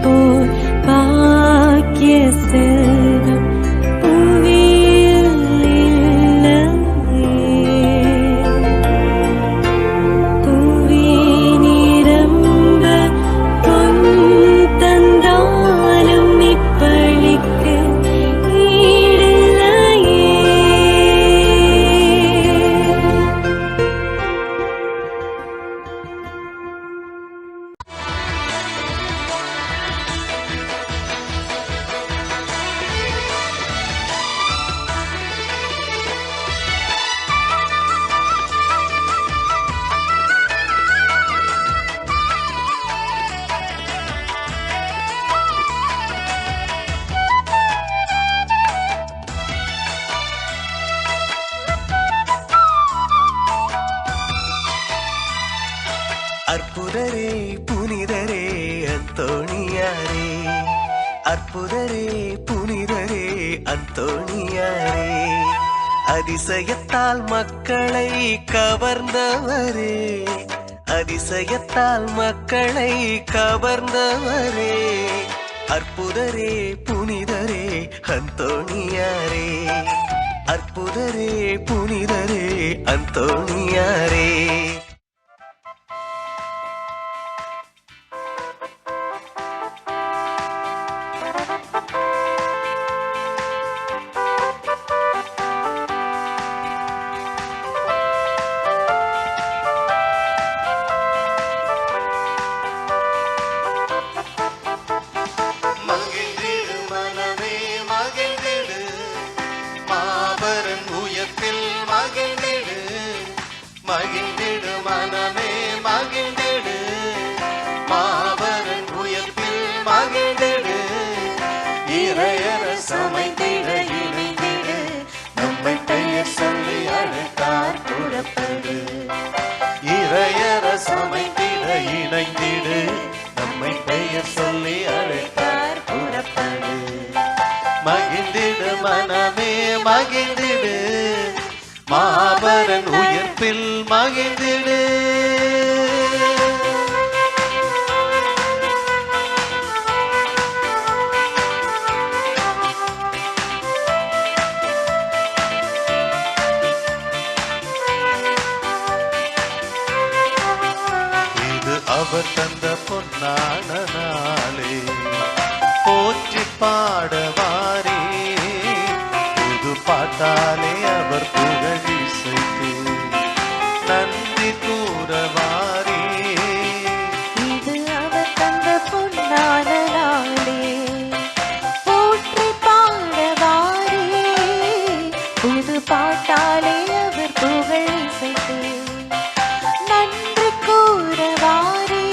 போல் பாக்கிய செல்வம் புவியில் இல்லையே. புவி நிரம்ப பொன் தந்தாலும் இப்பளிக்கு ஈடில்லையே. அற்புதரே புனிதரே அந்தோணியாரே, அற்புதரே புனிதரே அந்தோணியாரே, அதிசயத்தால் மக்களை கவர்ந்தவரே, அதிசயத்தால் மக்களை கவர்ந்தவரே, அற்புதரே புனிதரே அந்தோணியாரே, அற்புதரே புனிதரே அந்தோணியாரே. மகிழ்ந்திடு மனமே மகிழ்ந்திடு, மாபரன் உயர்ப்பில் மகிழ்ந்திடு, இறையர சமைத்திட இணைந்திடு, நம்மை பெயர் சொல்லி அழைத்தார் புறப்படு, இறையர சமைத்திட இணைந்திடு, நம்மை பெயர் சொல்லி அழைத்தார் புறப்படு, மகிழ்ந்திடு மனமே மகிழ்ந்திடு, மாபரன் உயிர்ப்பில் மகிழ்ந்திடு. இது அவர் தந்த பொன்னான நாளே, போற்றி பாடவாரே, புது பாட்டாலே அவர் புகழி செய்து நன்றி கூறவாரே. இது அவர் தந்த பொன்னான நாளே, போற்றி பாடவாரே, புது பாட்டாலே அவர் புகழ் இசைத்து நன்றி கூறவாரே.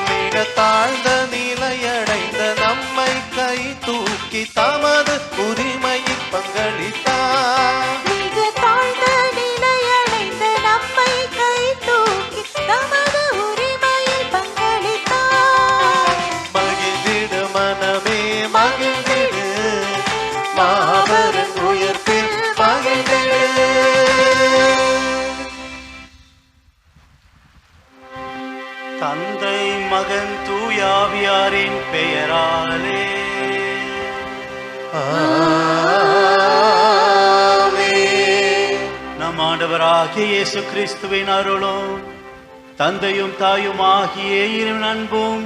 மிக தாழ்ந்த நிலையடைந்த நம்மை கை தூக்கி தமது உரிமையில் பங்களித்தார், மிக தாழ்ந்த நிலையடைந்த நம்மை கை தூக்கி தமது உரிமையில் பங்களித்தார். மகிழ்ந்திடு மனமே மகிழ்ந்திடு, மாபரன் உயர்ப்பில் மகிழ்ந்திடு. தந்தை மகன் தூயாவியாரின் பெயராலே நம் ஆண்டவராகிய இயேசு கிறிஸ்துவின் அருளும் தந்தையும் தாயும் ஆகிய இறைவனின் அன்பும்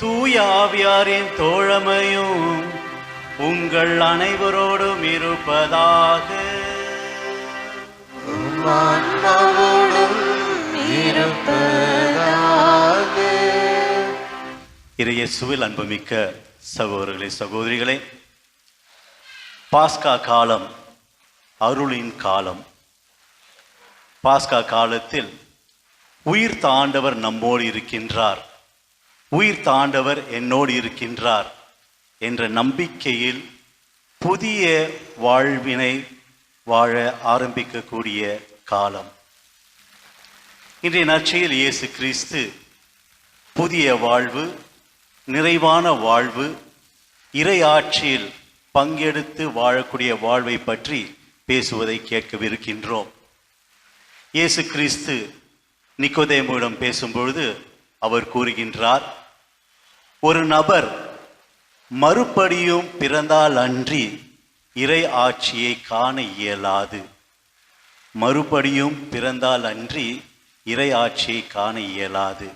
தூய ஆவியாரின் தோழமையும் உங்கள் அனைவரோடும் இருப்பதாக. இயேசுவில் அன்புமிக்க சகோதரர்களே சகோதரிகளே, பாஸ்கா காலம் அருளின் காலம். பாஸ்கா காலத்தில் உயிர்த்த ஆண்டவர் நம்மோடு இருக்கின்றார், உயிர்த்த ஆண்டவர் என்னோடு இருக்கின்றார் என்ற நம்பிக்கையில் புதிய வாழ்வினை வாழ ஆரம்பிக்கக்கூடிய காலம். இன்றைய நற்செய்தியில் இயேசு கிறிஸ்து புதிய வாழ்வு, நிறைவான வாழ்வு, இறையாட்சியில் பங்கெடுத்து வாழக்கூடிய வாழ்வை பற்றி பேசுவதை கேட்கவிருக்கின்றோம். இயேசு கிறிஸ்து நிக்கோதேமுவிடம் பேசும்பொழுது அவர் கூறுகின்றார், ஒரு நபர் மறுபடியும் பிறந்தால் அன்றி இறை ஆட்சியை காண இயலாது. மறுபடியும் பிறந்தால் அன்றி இறை ஆட்சியை காண இயலாது.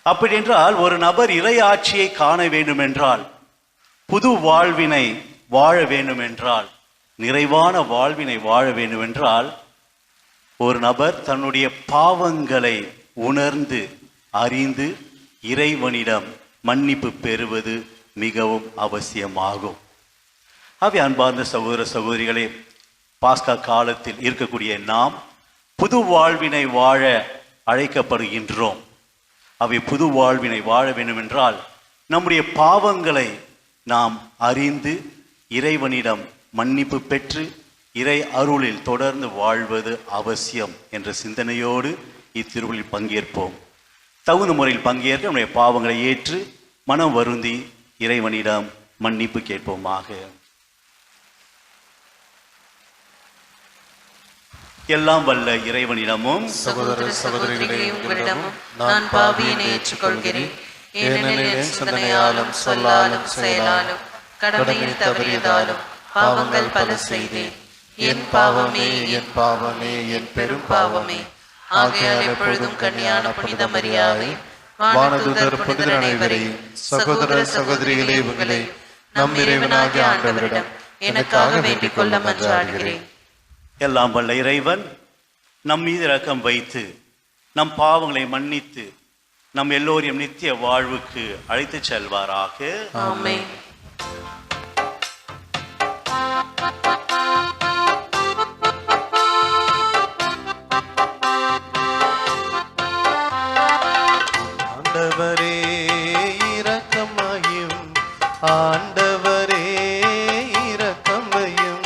அப்படி என்றால் ஒரு நபர் இறை ஆட்சியை காண வேண்டுமென்றால், புது வாழ்வினை வாழ வேண்டுமென்றால், நிறைவான வாழ்வினை வாழ வேண்டுமென்றால், ஒரு நபர் தன்னுடைய பாவங்களை உணர்ந்து அறிந்து இறைவனிடம் மன்னிப்பு பெறுவது மிகவும் அவசியமாகும். ஆகவே அன்பார்ந்த சகோதர சகோதரிகளே, பாஸ்கா காலத்தில் இருக்கக்கூடிய நாம் புது வாழ்வினை வாழ அழைக்கப்படுகின்றோம். அவை புது வாழ்வினை வாழ வேண்டுமென்றால் நம்முடைய பாவங்களை நாம் அறிந்து இறைவனிடம் மன்னிப்பு பெற்று இறை அருளில் தொடர்ந்து வாழ்வது அவசியம் என்ற சிந்தனையோடு இத்திருவிழில் பங்கேற்போம். தகுந்த முறையில் பங்கேற்று நம்முடைய பாவங்களை ஏற்று மனம் வருந்தி இறைவனிடம் மன்னிப்பு கேட்போமாக. எல்லாம் வல்ல இறைவனிடமும் சகோதர சகோதரிகளே, உங்களிடமும் நான் பாவியினை ஏற்றுக்கொள்கிறேன். ஏனெனில் என் சிந்தனையாலும் சொல்லாலும் செயலாலும் கடமையில் தவறியதாலும் பாவங்கள் பல செய்தேன். என் பாவமே, என் பாவமே, என் பெரும் பாவமே. ஆகையால் எப்பொழுதும் கன்னியான புனித மரியாதை, வானதூதர் புனிதர் அனைவரையும், சகோதர சகோதரிகளே, உங்களை நம் இறைவனாகிய ஆண்டவரிடம் எனக்காக வேண்டிக் கொள்ள மன்றாடுகிறேன். எல்லாம் வல்ல இறைவன் நம் மீது இரக்கம் வைத்து நம் பாவங்களை மன்னித்து நம் எல்லோரையும் நித்திய வாழ்வுக்கு அழைத்துச் செல்வாராக. ஆமென். ஆண்டவரே இரக்கமாயும், ஆண்டவரே இரக்கமையும்,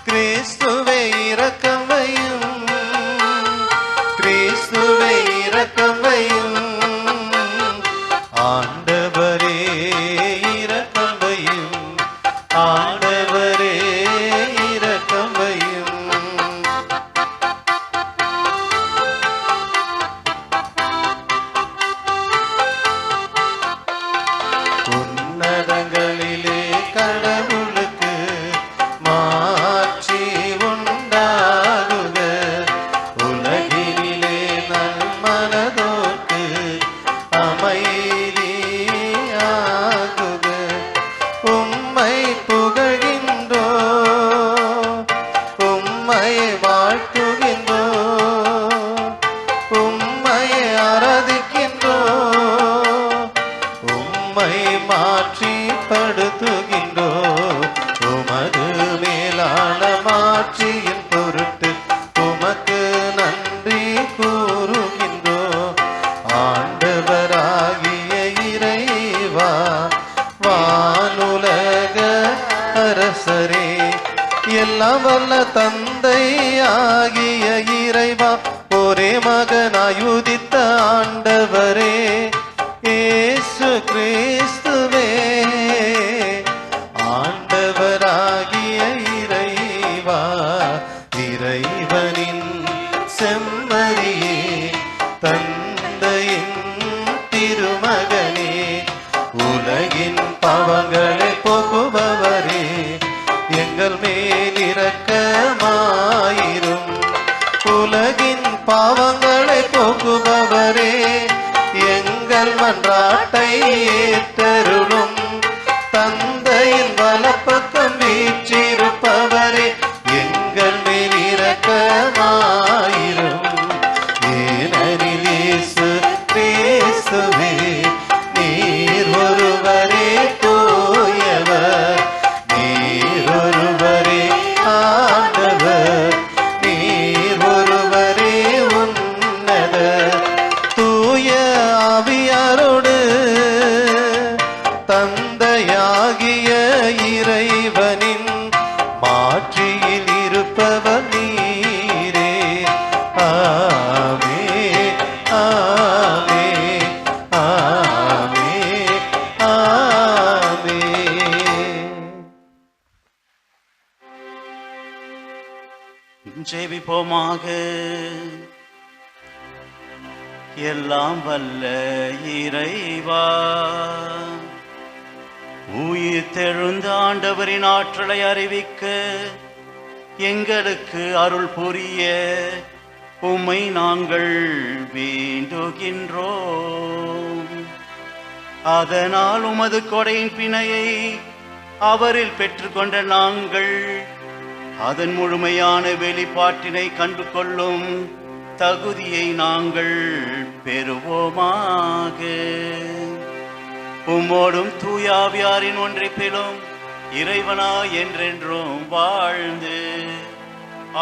கிறிஸ்துவே இரக்கமையும், கிறிஸ்துவே இரக்கமையும், ஆண்டவரே இரக்கமையும், ஆண்டவரே இரக்கமையும். உன்னதங்களிலே கடவுளுக்கு மாட்சி உண்டாகுக, உலகினிலே நல்மனதோர்க்கு அமைதியாகுக. உம்மை புகழ்கின்றோ, உம்மை வாழ்த்துகின்றோ, உம்மை ஆராதிக்கின்றோ, உம்மை மாற்றிப்படுத்துகின்றோ. உமது மேலான மாட்சியின் பொருட்டு உமக்கு நன்றி கூறுகின்றோ. ஆண்டவராகிய இறைவா, வானுலக அரசரே, எல்லாம் வல்ல தந்தை ஆகிய இறைவா, ஒரே மகனாய் உதித்த ஆண்டவரே இயேசு கிறிஸ்துவே, ஆண்டவராகிய இறைவா, இறைவனின் செம்மறியே, தந்தையின் திருமகனே, உலகின் பாவங்களை போக்குபவரே, எங்கள் மேல் இரக்கமாயிரும். உலகின் பாவங்களை போக்குபவரே, எங்கள் மன்றாட்டை ஏற்றருளும். தந்தையின் வலப்பக்கம் வீற்றிருப்பவரே, எங்கள் மேல் இரக்கமாயிரும். ஏனெனில் இயேசு கிறிஸ்துவே, நீர் ஒருவரே தூயவர், நீர் ஒருவரே ஆண்டவர், நீர் ஒருவரே உன்னதர். தூய ஆவியாரோடு தந்தையாகிய இறைவனின் மாட்சியில் இருப்பவர் நீரே. ஆமே, ஆமே, ஆமே, ஆமே. ஜெபிப்போமாக. எல்லாம் வல்ல இறைவா, உயிர் தெழுந்த ஆண்டவரின் ஆற்றலை அறிவிக்க எங்களுக்கு அருள் புரிய உம்மை நாங்கள் வேண்டுகின்றோம். அதனால் உமது கொடையின் பிணையை அவரில் பெற்றுக்கொண்ட நாங்கள் அதன் முழுமையான வெளிப்பாட்டினை கண்டு கொள்ளும் தகுதியை நாங்கள் பெறுவோமாக. உம்மோடும் தூயாவியாரின் ஒன்றிப்பிலும் இறைவனா என்றென்றும் வாழ்ந்து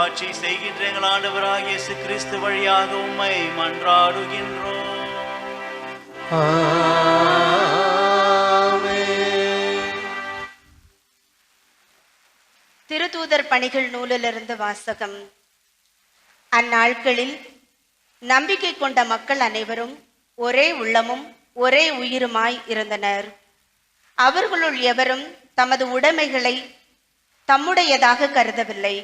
ஆட்சி செய்கின்ற எங்கள் ஆண்டவராகிய இயேசு கிறிஸ்து வழியாக உம்மை மன்றாடுகின்றோம். திருத்தூதர் பணிகள் நூலிலிருந்து வாசகம். அந்நாட்களில் நம்பிக்கை கொண்ட மக்கள் அனைவரும் ஒரே உள்ளமும் ஒரே உயிருமாய் இருந்தனர். அவர்களுள் எவரும் தமது உடைமைகளை தம்முடையதாக கருதவில்லை.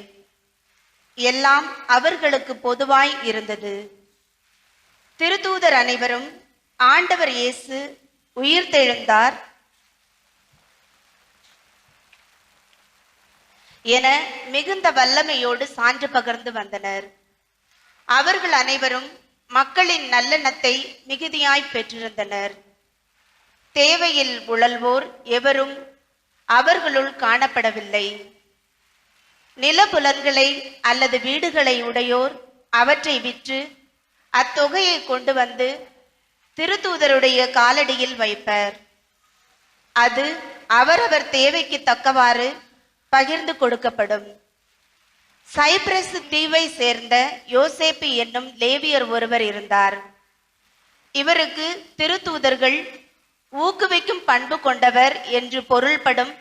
எல்லாம் அவர்களுக்கு பொதுவாய் இருந்தது. திருத்தூதர் அனைவரும் ஆண்டவர் இயேசு உயிர்த்தெழுந்தார் என மிகுந்த வல்லமையோடு சான்று பகர்ந்து வந்தனர். அவர்கள் அனைவரும் மக்களின் நல்லெண்ணத்தை மிகுதியாய் பெற்றிருந்தனர். தேவையில் உழல்வோர் எவரும் அவர்களுள் காணப்படவில்லை. நிலப்புலன்களை அல்லது வீடுகளை உடையோர் அவற்றை விற்று அத்தொகையை கொண்டு வந்து திருத்தூதருடைய காலடியில் வைப்பர். அது அவரவர் தேவைக்கு தக்கவாறு பகிர்ந்து கொடுக்கப்படும். சைப்ரஸ் தீவை சேர்ந்த யோசேப்பு என்னும் லேவியர் ஒருவர் இருந்தார். இவருக்கு திருத்தூதர்கள் ஊக்குவிக்கும் பண்பு கொண்டவர் என்று பொருள்படும்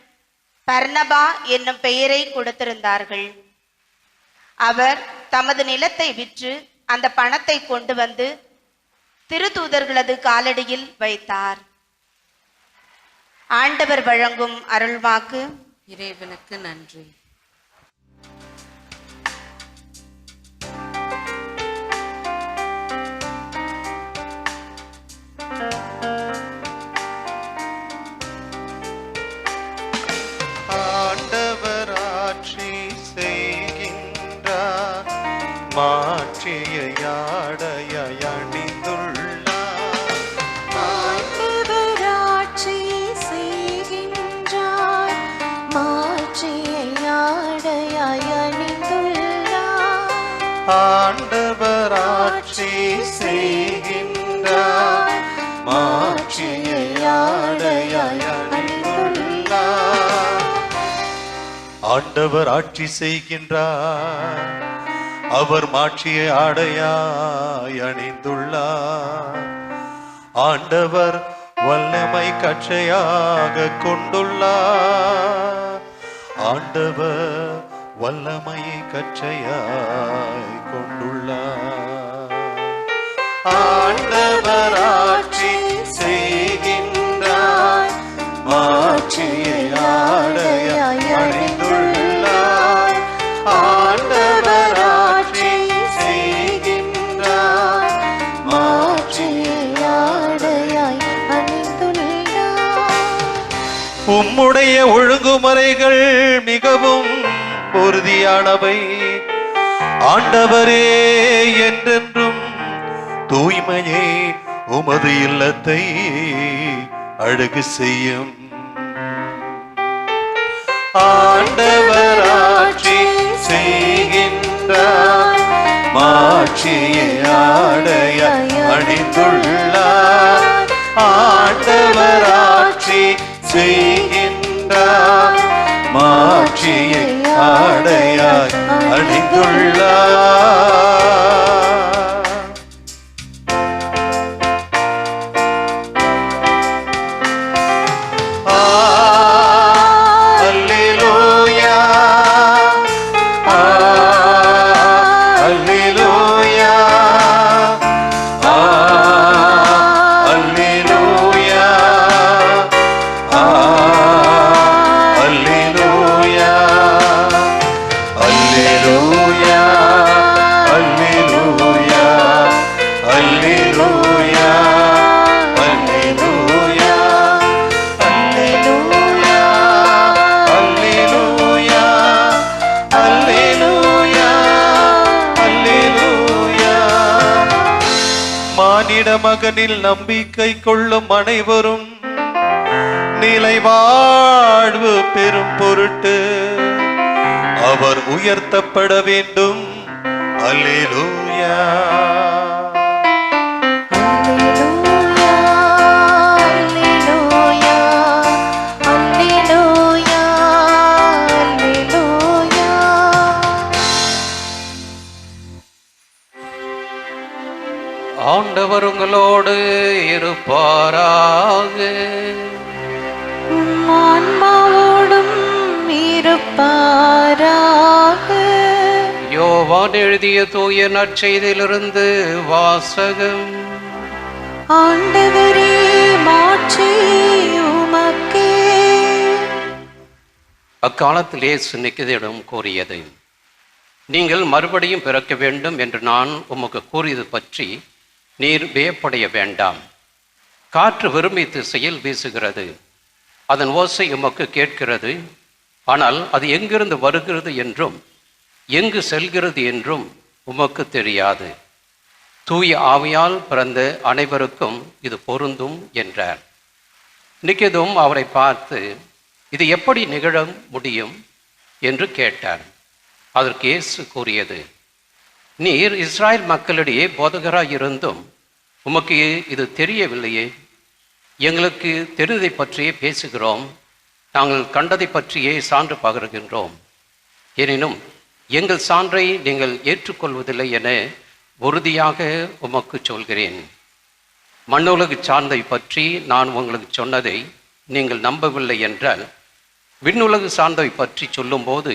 பர்னபா என்னும் பெயரை கொடுத்திருந்தார்கள். அவர் தமது நிலத்தை விற்று அந்த பணத்தை கொண்டு வந்து திருத்தூதர்களது காலடியில் வைத்தார். ஆண்டவர் வழங்கும் அருள்வாக்கு. இறைவனுக்கு நன்றி. ஆண்டவர் ஆட்சி செய்கின்றார், மாட்சியை ஆடையாய் அணிந்துள்ளார். ஆண்டவர் ஆட்சி செய்கின்றார், மாட்சியை ஆடையாய் அணிந்துள்ளார். ஆண்டவர் ஆட்சி செய்கின்றார், மாட்சியை ஆடையாய் அணிந்துள்ளார். ஆண்டவர் ஆட்சி செய்கின்றார், அவர் மாட்சியை ஆடையாய் அணிந்துள்ளார். ஆண்டவர் வல்லமை கச்சையாக கொண்டுள்ளார். ஆண்டவர் வல்லமையை கச்சையாய் கொண்டுள்ளார். ஆண்டவர் ஆட்சி செய்கின்றார், மாட்சியை ஆடையாய் அணிந்துள்ளார். ஆண்டவர் ஆட்சி செய்கின்றார், மாட்சியை ஆடையாய் அணிந்துள்ளார். உம்முடைய ஒழுங்குமுறைகள் மிகவும் உறுதியானவை. ஆண்டவரே, என்றென்றும் தூய்மையே உமது இல்லத்தை அழகு செய்யும். ஆண்டவர் ஆட்சி செய்கின்றார், மாட்சியை ஆடையாய் அணிந்துள்ளார். ஆண்டவர் ஆட்சி செய்கின்றார், மாட்சியை ஆடையாய் அணிந்துள்ளார். அல்லேலூயா, அல்லேலூயா, அல்லேலூயா, அல்லேலூயா, அல்லேலூயா, அல்லேலூயா. மகனில் நம்பிக்கை கொள்ளும் அனைவரும் நிலை வாழ்வு பெறும் பொருட்டு அவர் உயர்த்தப்பட வேண்டும். அல்லேலூயா. ஆண்டவர் உங்களோடு இருப்பாராக. ஆன்மாவோடும் இருப்பாராக. யோவான் எழுதிய தூய நற்செய்தியிலிருந்து வாசகம். ஆண்டவரே, மாட்சி உமக்கே. அக்காலத்தில் இயேசு நிக்கதேயுடன் கூறியது, நீங்கள் மறுபடியும் பிறக்க வேண்டும் என்று நான் உமக்கு கூறியது பற்றி நீர் வியப்படைய வேண்டாம். காற்று விரும்பி திசையில் வீசுகிறது, அதன் ஓசை உமக்கு கேட்கிறது, ஆனால் அது எங்கிருந்து வருகிறது என்றும் எங்கு செல்கிறது என்றும் உமக்கு தெரியாது. தூய ஆவியால் பிறந்த அனைவருக்கும் இது பொருந்தும் என்றார். நிக்கதேம் அவரை பார்த்து, இது எப்படி நிகழ முடியும் என்று கேட்டார். அதற்கு இயேசு கூறியது, நீர் இஸ்ராயல் மக்களிடையே போதகராய் இருந்தும் உமக்கு இது தெரியவில்லையே. எங்களுக்கு தெரிந்ததை பற்றியே பேசுகிறோம், நாங்கள் கண்டதை பற்றியே சான்று பகர்கின்றோம். எனினும் எங்கள் சான்றை நீங்கள் ஏற்றுக்கொள்வதில்லை என உறுதியாக உமக்கு சொல்கிறேன். மண்ணுலகு சார்ந்தை பற்றி நான் உங்களுக்கு சொன்னதை நீங்கள் நம்பவில்லை என்றால் விண்ணுலகு சார்ந்தை பற்றி சொல்லும்போது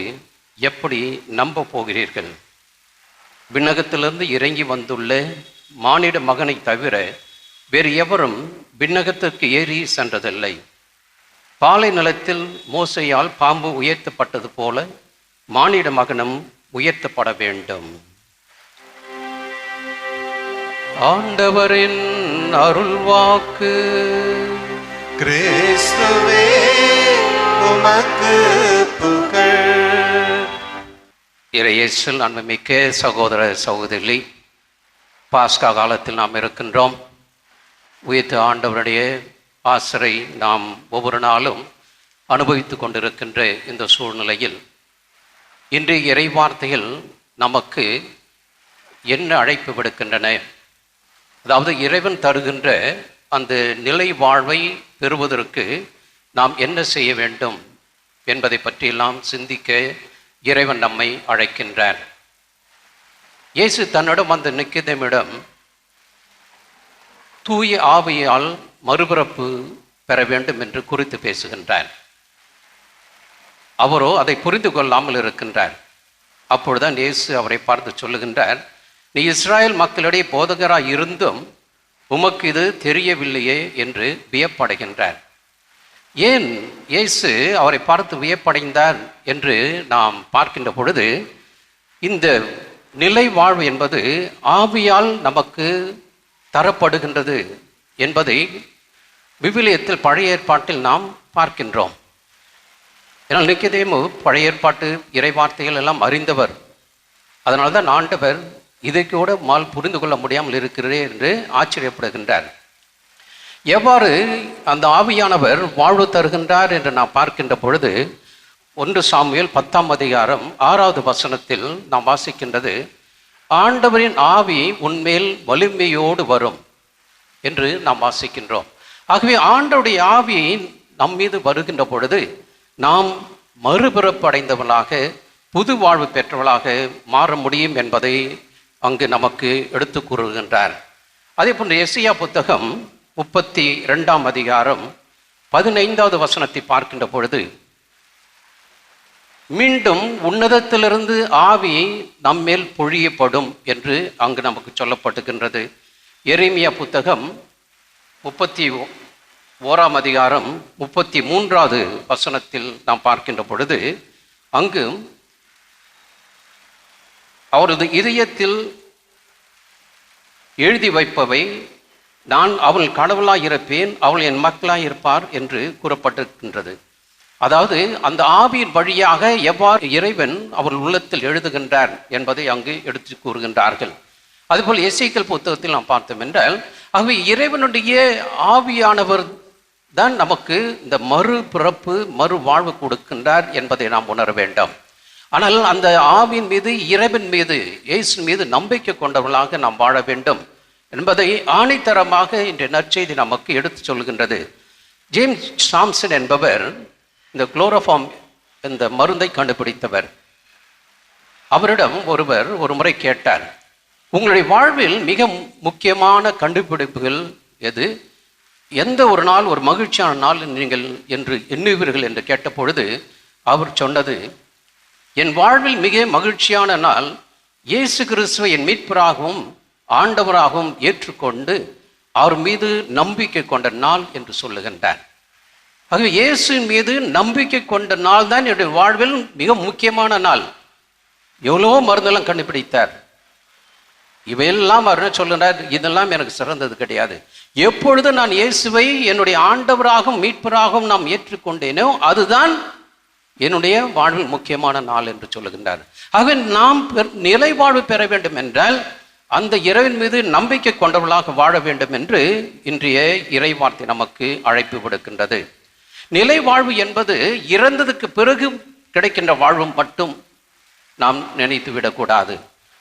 எப்படி நம்ப போகிறீர்கள்? விண்ணகத்திலிருந்து இறங்கி வந்துள்ள மானிட மகனை தவிர வேறு எவரும் விண்ணகத்திற்கு ஏறி சென்றதில்லை. பாலை நிலத்தில் மோசையால் பாம்பு உயர்த்தப்பட்டது போல மானிட மகனும் உயர்த்தப்பட வேண்டும். ஆண்டவரின் அருள்வாக்கு. கிறிஸ்துவே உமக்கு புகழ். இறையேசுவில் அன்புமிக்க சகோதர சகோதரி, பாஸ்கா காலத்தில் நாம் இருக்கின்றோம். உயிர்த்த ஆண்டவருடைய ஆசிரை நாம் ஒவ்வொரு நாளும் அனுபவித்து கொண்டிருக்கின்ற இந்த சூழ்நிலையில் இன்றைய இறை வார்த்தைகள் நமக்கு என்ன அழைப்பு விடுக்கின்றன? அதாவது இறைவன் தருகின்ற அந்த நிலை வாழ்வை பெறுவதற்கு நாம் என்ன செய்ய வேண்டும் என்பதை பற்றியெல்லாம் சிந்திக்க இறைவன் நம்மை அழைக்கின்றார். இயேசு தன்னிடம் அந்த நிக்கதேமிடம் தூய ஆவியால் மறுபிறப்பு பெற வேண்டும் என்று குறித்து பேசுகின்றார். அவரோ அதை புரிந்து கொள்ளாமல் இருக்கின்றார். அப்பொழுதுதான் இயேசு அவரை பார்த்து சொல்லுகின்றார், நீ இஸ்ராயல் மக்களிடையே போதகராய் இருந்தும் உமக்கு இது தெரியவில்லையே என்று வியப்படைகின்றார். ஏன் இயேசு அவரை பார்த்து வியப்படைந்தார் என்று நாம் பார்க்கின்ற பொழுது, இந்த நிலை வாழ்வு என்பது ஆவியால் நமக்கு தரப்படுகின்றது என்பதை விவிலியத்தில் பழைய ஏற்பாட்டில் நாம் பார்க்கின்றோம். ஏன்னால் நிக்கதேமு பழைய ஏற்பாட்டு இறைவார்த்தைகள் எல்லாம் அறிந்தவர். அதனால்தான் ஆண்டவர் இதை கூட புரிந்து கொள்ள முடியாமல் இருக்கிறதே என்று ஆச்சரியப்படுகின்றார். எவ்வாறு அந்த ஆவியானவர் வாழ்வு தருகின்றார் என்று நாம் பார்க்கின்ற பொழுது 1 சாமுவேல் 10ஆம் அதிகாரம் 6வது வசனத்தில் நாம் வாசிக்கின்றது, ஆண்டவரின் ஆவி உன்மேல் வலிமையோடு வரும் என்று நாம் வாசிக்கின்றோம். ஆகவே ஆண்டவருடைய ஆவி நம் மீது வருகின்ற பொழுது நாம் மறுபிறப்பு அடைந்தவர்களாக புது வாழ்வு பெற்றவர்களாக மாற முடியும் என்பதை அங்கு நமக்கு எடுத்து கூறுகின்றார். அதே போன்று எசையா புத்தகம் 32ஆம் அதிகாரம் 15வது வசனத்தை பார்க்கின்ற பொழுது, மீண்டும் உன்னதத்திலிருந்து ஆவி நம்மேல் பொழியப்படும் என்று அங்கு நமக்கு சொல்லப்பட்டுகின்றது. எரேமியா புத்தகம் 31ஆம் அதிகாரம் 33வது வசனத்தில் நாம் பார்க்கின்ற பொழுது, அங்கு அவரது இதயத்தில் எழுதி வைப்பவை நான் அவள் கடவுளாயிருப்பேன், அவள் என் மக்களாயிருப்பார் என்று கூறப்பட்டிருக்கின்றது. அதாவது அந்த ஆவியின் வழியாக எவ்வாறு இறைவன் அவள் உள்ளத்தில் எழுதுகின்றார் என்பதை அங்கு எடுத்து கூறுகின்றார்கள். அதுபோல் எசேக்கியேல் புத்தகத்தில் நாம் பார்த்தோம் என்றால், ஆகவே இறைவனுடைய ஆவியானவர் தான் நமக்கு இந்த மறுபிறப்பு மறு வாழ்வு கொடுக்கின்றார் என்பதை நாம் உணர வேண்டும். ஆனால் அந்த ஆவியின் மீது, இறைவன் மீது, இயேசு மீது நம்பிக்கை கொண்டவர்களாக நாம் வாழ வேண்டும் என்பதை ஆணித்தரமாக இன்றைய நற்செய்தி நமக்கு எடுத்து சொல்கின்றது. ஜேம்ஸ் சாம்சன் என்பவர் இந்த குளோரோஃபார்ம் இந்த மருந்தை கண்டுபிடித்தவர். அவரிடம் ஒருவர் ஒரு முறை கேட்டார், உங்களுடைய வாழ்வில் மிக முக்கியமான கண்டுபிடிப்புகள் எது? எந்த ஒரு நாள் ஒரு மகிழ்ச்சியான நாள் நீங்கள் என்று எண்ணுவீர்கள் என்று கேட்ட பொழுது அவர் சொன்னது, என் வாழ்வில் மிக மகிழ்ச்சியான நாள் இயேசு கிறிஸ்துவை என் மீட்பராகவும் ஆண்டவராகவும் ஏற்றுக்கொண்டு அவர் மீது நம்பிக்கை கொண்ட நாள் என்று சொல்லுகின்றார். ஆகவே இயேசுவின் மீது நம்பிக்கை கொண்ட நாள் தான் என்னுடைய வாழ்வில் மிக முக்கியமான நாள். எவ்வளவோ மருந்தெல்லாம் கண்டுபிடித்தார். இவையெல்லாம் அவர் என்ன சொல்லுறார், இதெல்லாம் எனக்கு சிறந்தது கிடையாது. எப்பொழுது நான் இயேசுவை என்னுடைய ஆண்டவராகவும் மீட்பராகவும் நாம் ஏற்றுக்கொண்டேனோ அதுதான் என்னுடைய வாழ்வில் முக்கியமான நாள் என்று சொல்லுகின்றார். ஆகவே நாம் நிலை வாழ்வு பெற வேண்டும் என்றால் அந்த இறைவன் மீது நம்பிக்கை கொண்டவர்களாக வாழ வேண்டும் என்று இன்றைய இறை வார்த்தை நமக்கு அழைப்பு விடுக்கின்றது. நிலை வாழ்வு என்பது இறந்ததுக்கு பிறகு கிடைக்கின்ற வாழ்வு மட்டும் நாம் நினைத்து விடக்கூடாது.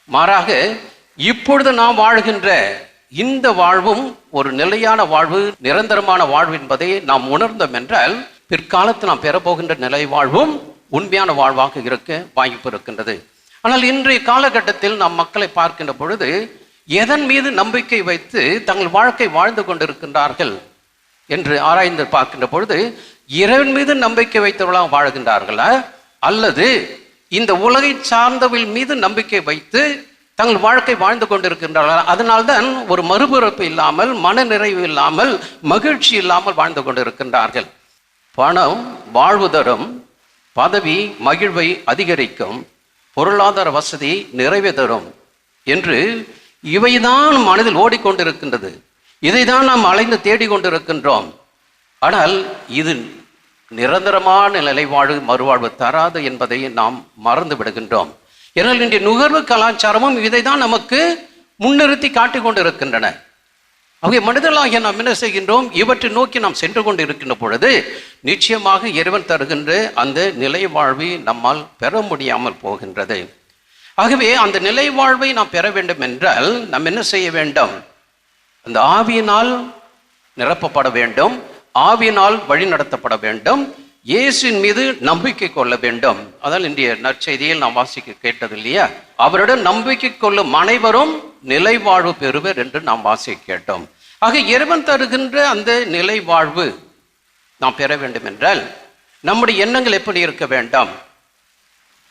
மாறாக இப்பொழுது நாம் வாழ்கின்ற இந்த வாழ்வும் ஒரு நிலையான வாழ்வு, நிரந்தரமான வாழ்வு என்பதை நாம் உணர்ந்தோம் என்றால் பிற்காலத்தில் நாம் பெறப்போகின்ற நிலை வாழ்வும் உண்மையான வாழ்வாக இருக்க வாய்ப்பு இருக்கின்றது. ஆனால் இன்றைய காலகட்டத்தில் நாம் மக்களை பார்க்கின்ற பொழுது எதன் மீது நம்பிக்கை வைத்து தங்கள் வாழ்க்கை வாழ்ந்து கொண்டிருக்கின்றார்கள் என்று ஆராய்ந்து பார்க்கின்ற பொழுது இறைவன் மீது நம்பிக்கை வைத்தவர்களாக வாழ்கின்றார்களா, அல்லது இந்த உலகை சார்ந்தவர்கள் மீது நம்பிக்கை வைத்து தங்கள் வாழ்க்கை வாழ்ந்து கொண்டிருக்கின்றார்கள்? அதனால்தான் ஒரு மறுபிறப்பு இல்லாமல், மன நிறைவு இல்லாமல், மகிழ்ச்சி இல்லாமல் வாழ்ந்து கொண்டிருக்கின்றார்கள். பணம் வாழ்வு தரும், பதவி மகிழ்வை அதிகரிக்கும், பொருளாதார வசதி நிறைவே தரும் என்று இவைதான் மனதில் ஓடிக்கொண்டிருக்கின்றது. இதை தான் நாம் அலைந்து தேடிக்கொண்டிருக்கின்றோம். ஆனால் இது நிரந்தரமான நிலைவாழ்வு மறுவாழ்வு தராது என்பதை நாம் மறந்து விடுகின்றோம். ஏனால் இன்றைய நுகர்வு கலாச்சாரமும் இதை தான் நமக்கு முன்னிறுத்தி காட்டிக் கொண்டிருக்கின்றன. ஆகவே மனிதர்களாகிய நாம் என்ன செய்கின்றோம், இவற்றை நோக்கி நாம் சென்று கொண்டு இருக்கின்ற பொழுது நிச்சயமாக இறைவன் தருகின்ற அந்த நிலை வாழ்வை நம்மால் பெற முடியாமல் போகின்றது. ஆகவே அந்த நிலை வாழ்வை நாம் பெற வேண்டும் என்றால் நாம் என்ன செய்ய வேண்டும்? அந்த ஆவியினால் நிரப்பப்பட வேண்டும், ஆவியினால் வழி நடத்தப்பட வேண்டும், இயேசுவின் மீது நம்பிக்கை கொள்ள வேண்டும். அதால் இன்றைய நற்செய்தியில் நாம் வாசிக்க கேட்டது இல்லையா, அவரிடம் நம்பிக்கை கொள்ளும் அனைவரும் நிலை வாழ்வு பெறுவர் என்று நாம் வாசிக்க கேட்டோம். ஆக இறைவன் தருகின்ற அந்த நிலை வாழ்வு நாம் பெற வேண்டும் என்றால் நம்முடைய எண்ணங்கள் எப்படி இருக்க வேண்டும்?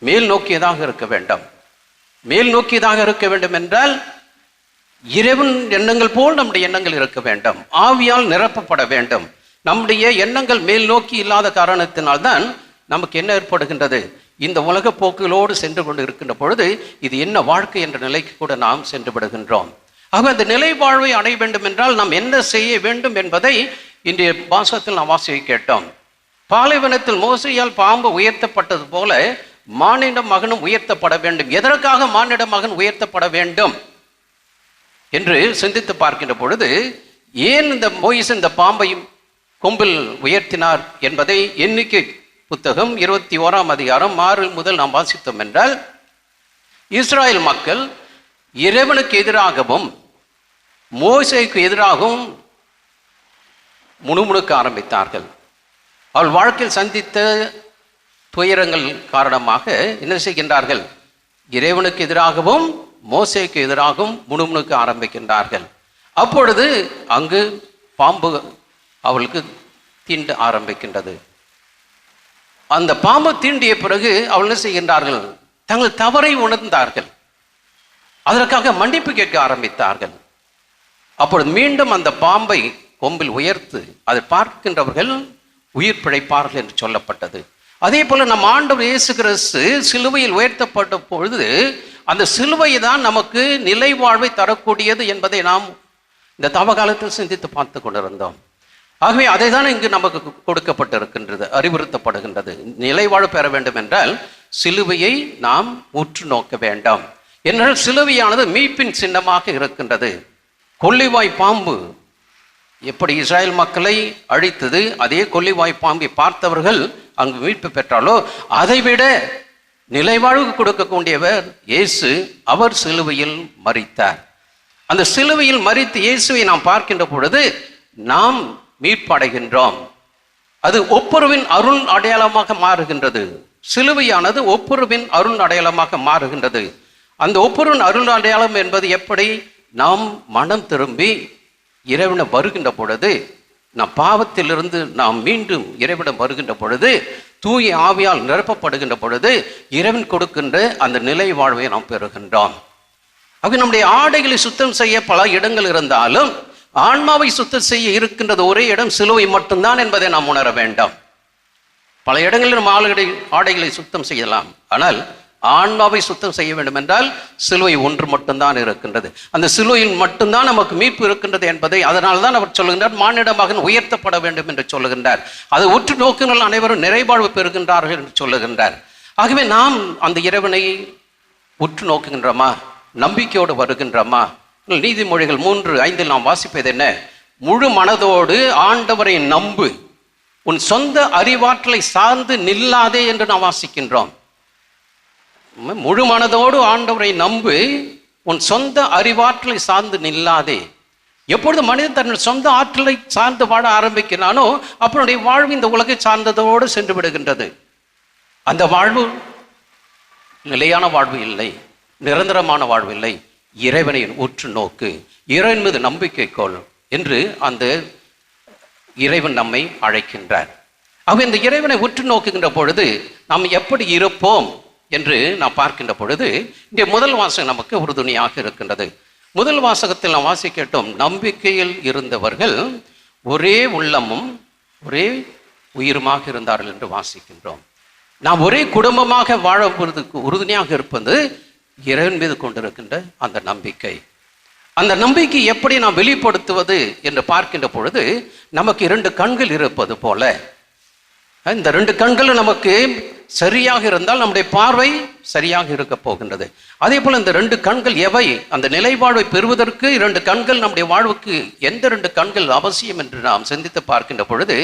மேல் நோக்கியதாக இருக்க வேண்டும். மேல் நோக்கியதாக இருக்க வேண்டும் என்றால் இறைவன் எண்ணங்கள் போல் நம்முடைய எண்ணங்கள் இருக்க வேண்டும். ஆவியால் நிரப்பப்பட வேண்டும். நம்முடைய எண்ணங்கள் மேல் நோக்கி இல்லாத காரணத்தினால்தான் நமக்கு என்ன ஏற்படுகின்றது, இந்த உலக போக்குகளோடு சென்று கொண்டு இருக்கின்ற பொழுது இது என்ன வாழ்க்கை என்ற நிலைக்கு கூட நாம் சென்று விடுகின்றோம். ஆக அந்த நிலை வாழ்வை அடைய வேண்டும் என்றால் நாம் என்ன செய்ய வேண்டும் என்பதை இன்றைய பாசத்தில் நாம் வாசிக்க கேட்டோம். பாலைவனத்தில் மோசையால் பாம்பு உயர்த்தப்பட்டது போல மானிட மகனும் உயர்த்தப்பட வேண்டும். எதற்காக மானிட மகன் உயர்த்தப்பட வேண்டும் என்று சிந்தித்து பார்க்கின்ற பொழுது ஏன் இந்த மோயிஸ் இந்த பாம்பையும் கொம்பில் உயர்த்தினார் என்பதை எண்ணிக்கை புத்தகம் 21ஆம் அதிகாரம் 6 முதல் நாம் வாசித்தோம் என்றால், இஸ்ராயல் மக்கள் இறைவனுக்கு எதிராகவும் மோசேக்கு எதிராகவும் முணுமுணுக்க ஆரம்பித்தார்கள். அவள் வாழ்க்கையில் சந்தித்த துயரங்கள் காரணமாக என்ன செய்கின்றார்கள், இறைவனுக்கு எதிராகவும் மோசேக்கு எதிராகவும் முணுமுணுக்க ஆரம்பிக்கின்றார்கள். அப்பொழுது அங்கு பாம்பு அவளுக்கு தீண்ட ஆரம்பிக்கின்றது. அந்த பாம்பு தீண்டிய பிறகு அவள் என்ன செய்கின்றார்கள், தங்கள் தவறை உணர்ந்தார்கள், அதற்காக மன்னிப்பு கேட்க ஆரம்பித்தார்கள். அப்பொழுது மீண்டும் அந்த பாம்பை கொம்பில் உயர்த்து அதை பார்க்கின்றவர்கள் உயிர் பிழைப்பார்கள் என்று சொல்லப்பட்டது. அதே போல நம் ஆண்டவர் இயேசு கிறிஸ்து சிலுவையில் உயர்த்தப்பட்ட பொழுது அந்த சிலுவை தான் நமக்கு நிலை வாழ்வை தரக்கூடியது என்பதை நாம் இந்த தவ காலத்தில் சிந்தித்து பார்த்து கொண்டிருந்தோம். ஆகவே அதை தான் இங்கு நமக்கு கொடுக்கப்பட்டிருக்கின்றது, அறிவுறுத்தப்படுகின்றது. நிலை வாழ்வு பெற வேண்டும் என்றால் சிலுவையை நாம் உற்று நோக்க வேண்டாம். என்றால் சிலுவையானது மீட்பின் சின்னமாக இருக்கின்றது. கொள்ளிவாய் பாம்பு எப்படி இஸ்ராயல் மக்களை அழித்தது, அதே கொள்ளிவாய் பாம்பை பார்த்தவர்கள் அங்கு மீட்பு பெற்றாலோ அதைவிட நிலைவாழ்வு கொடுக்கக்கூடியவர் இயேசு. அவர் சிலுவையில் மரித்தார். அந்த சிலுவையில் மரித்து இயேசுவை நாம் பார்க்கின்ற பொழுது நாம் மீட்படைகின்றோம். அது ஒப்புரவின் அருள் அடையாளமாக மாறுகின்றது. சிலுவையானது ஒப்புரவின் அருள் அடையாளமாக மாறுகின்றது. அந்த ஒப்புரவின் அருள் அடையாளம் என்பது எப்படி? நாம் மனம் திரும்பி இறைவனை வருகின்ற பொழுது, நம் பாவத்திலிருந்து நாம் மீண்டும் இறைவனிடம் வருகின்ற பொழுது, தூய ஆவியால் நிரப்பப்படுகின்ற பொழுது இறைவன் கொடுக்கின்ற அந்த நிலை வாழ்வை நாம் பெறுகின்றோம். ஆக நம்முடைய ஆடைகளை சுத்தம் செய்ய பல இடங்கள் இருந்தாலும் ஆன்மாவை சுத்தம் செய்ய இருக்கின்றது ஒரே இடம் சிலுவை மட்டும்தான் என்பதை நாம் உணர வேண்டும். பல இடங்களில் நம்ம ஆடைகளை சுத்தம் செய்யலாம், ஆனால் ஆன்மாவை சுத்தம் செய்ய வேண்டும் என்றால் சிலுவை ஒன்று மட்டும்தான் இருக்கின்றது. அந்த சிலுவையில் மட்டும்தான் நமக்கு மீட்பு இருக்கின்றது என்பதை அதனால் தான் அவர் சொல்லுகின்றார், மானிட மகன் உயர்த்தப்பட வேண்டும் என்று சொல்லுகின்றார். அதை உற்று நோக்குங்கள் அனைவரும் நிறைவாழ்வு பெறுகின்றார்கள் என்று சொல்லுகின்றார். ஆகவே நாம் அந்த இறைவனை உற்று நோக்குகின்றோமா? நம்பிக்கையோடு வருகின்றோமா? நீதிமொழிகள் 3:5 நாம் வாசிப்பது என்ன? முழு மனதோடு ஆண்டவரை நம்பு, உன் சொந்த அறிவாற்றலை சார்ந்து நில்லாதே என்று நாம் வாசிக்கின்றோம். முழு மனதோடு ஆண்டவரை நம்பு, உன் சொந்த அறிவாற்றலை சார்ந்து நில்லாதே. எப்பொழுது மனிதன் தன் சொந்த ஆற்றலை சார்ந்து வாழ ஆரம்பிக்கிறானோ அப்பனுடைய வாழ்வு இந்த உலகை சார்ந்ததோடு சென்று விடுகின்றது. அந்த வாழ்வு நிலையான வாழ்வு இல்லை, நிரந்தரமான வாழ்வு இல்லை. இறைவனை உற்று நோக்கு, இறைவன் மீது நம்பிக்கை கொள் என்று அந்த இறைவன் நம்மை அழைக்கின்றார். ஆக இந்த இறைவனை உற்று நோக்குகின்ற பொழுது நாம் எப்படி இருப்போம் என்று நாம் பார்க்கின்ற பொழுது இங்கே முதல் வாசகம் நமக்கு உறுதுணையாக இருக்கின்றது. முதல் வாசகத்தில் நாம் வாசிக்கட்டும், நம்பிக்கையில் இருந்தவர்கள் ஒரே உள்ளமும் ஒரே உயிருமாக இருந்தார்கள் என்று வாசிக்கின்றோம். நாம் ஒரே குடும்பமாக வாழப்படுவதற்கு உறுதுணையாக இருப்பது இறைவன் மீது கொண்டிருக்கின்ற அந்த நம்பிக்கை. அந்த நம்பிக்கை எப்படி நாம் வெளிப்படுத்துவது என்று பார்க்கின்ற பொழுது நமக்கு 2 கண்கள் இருப்பது போல, இந்த 2 கண்களும் நமக்கு சரியாக இருந்தால் நம்முடைய பார்வை சரியாக இருக்க போகின்றது. அதே போல இந்த 2 கண்கள் எவை? அந்த நிலைவாழ்வை பெறுவதற்கு 2 கண்கள் நம்முடைய வாழ்வுக்கு எந்த 2 கண்கள் அவசியம் என்று நாம் சிந்தித்து பார்க்கின்ற பொழுது,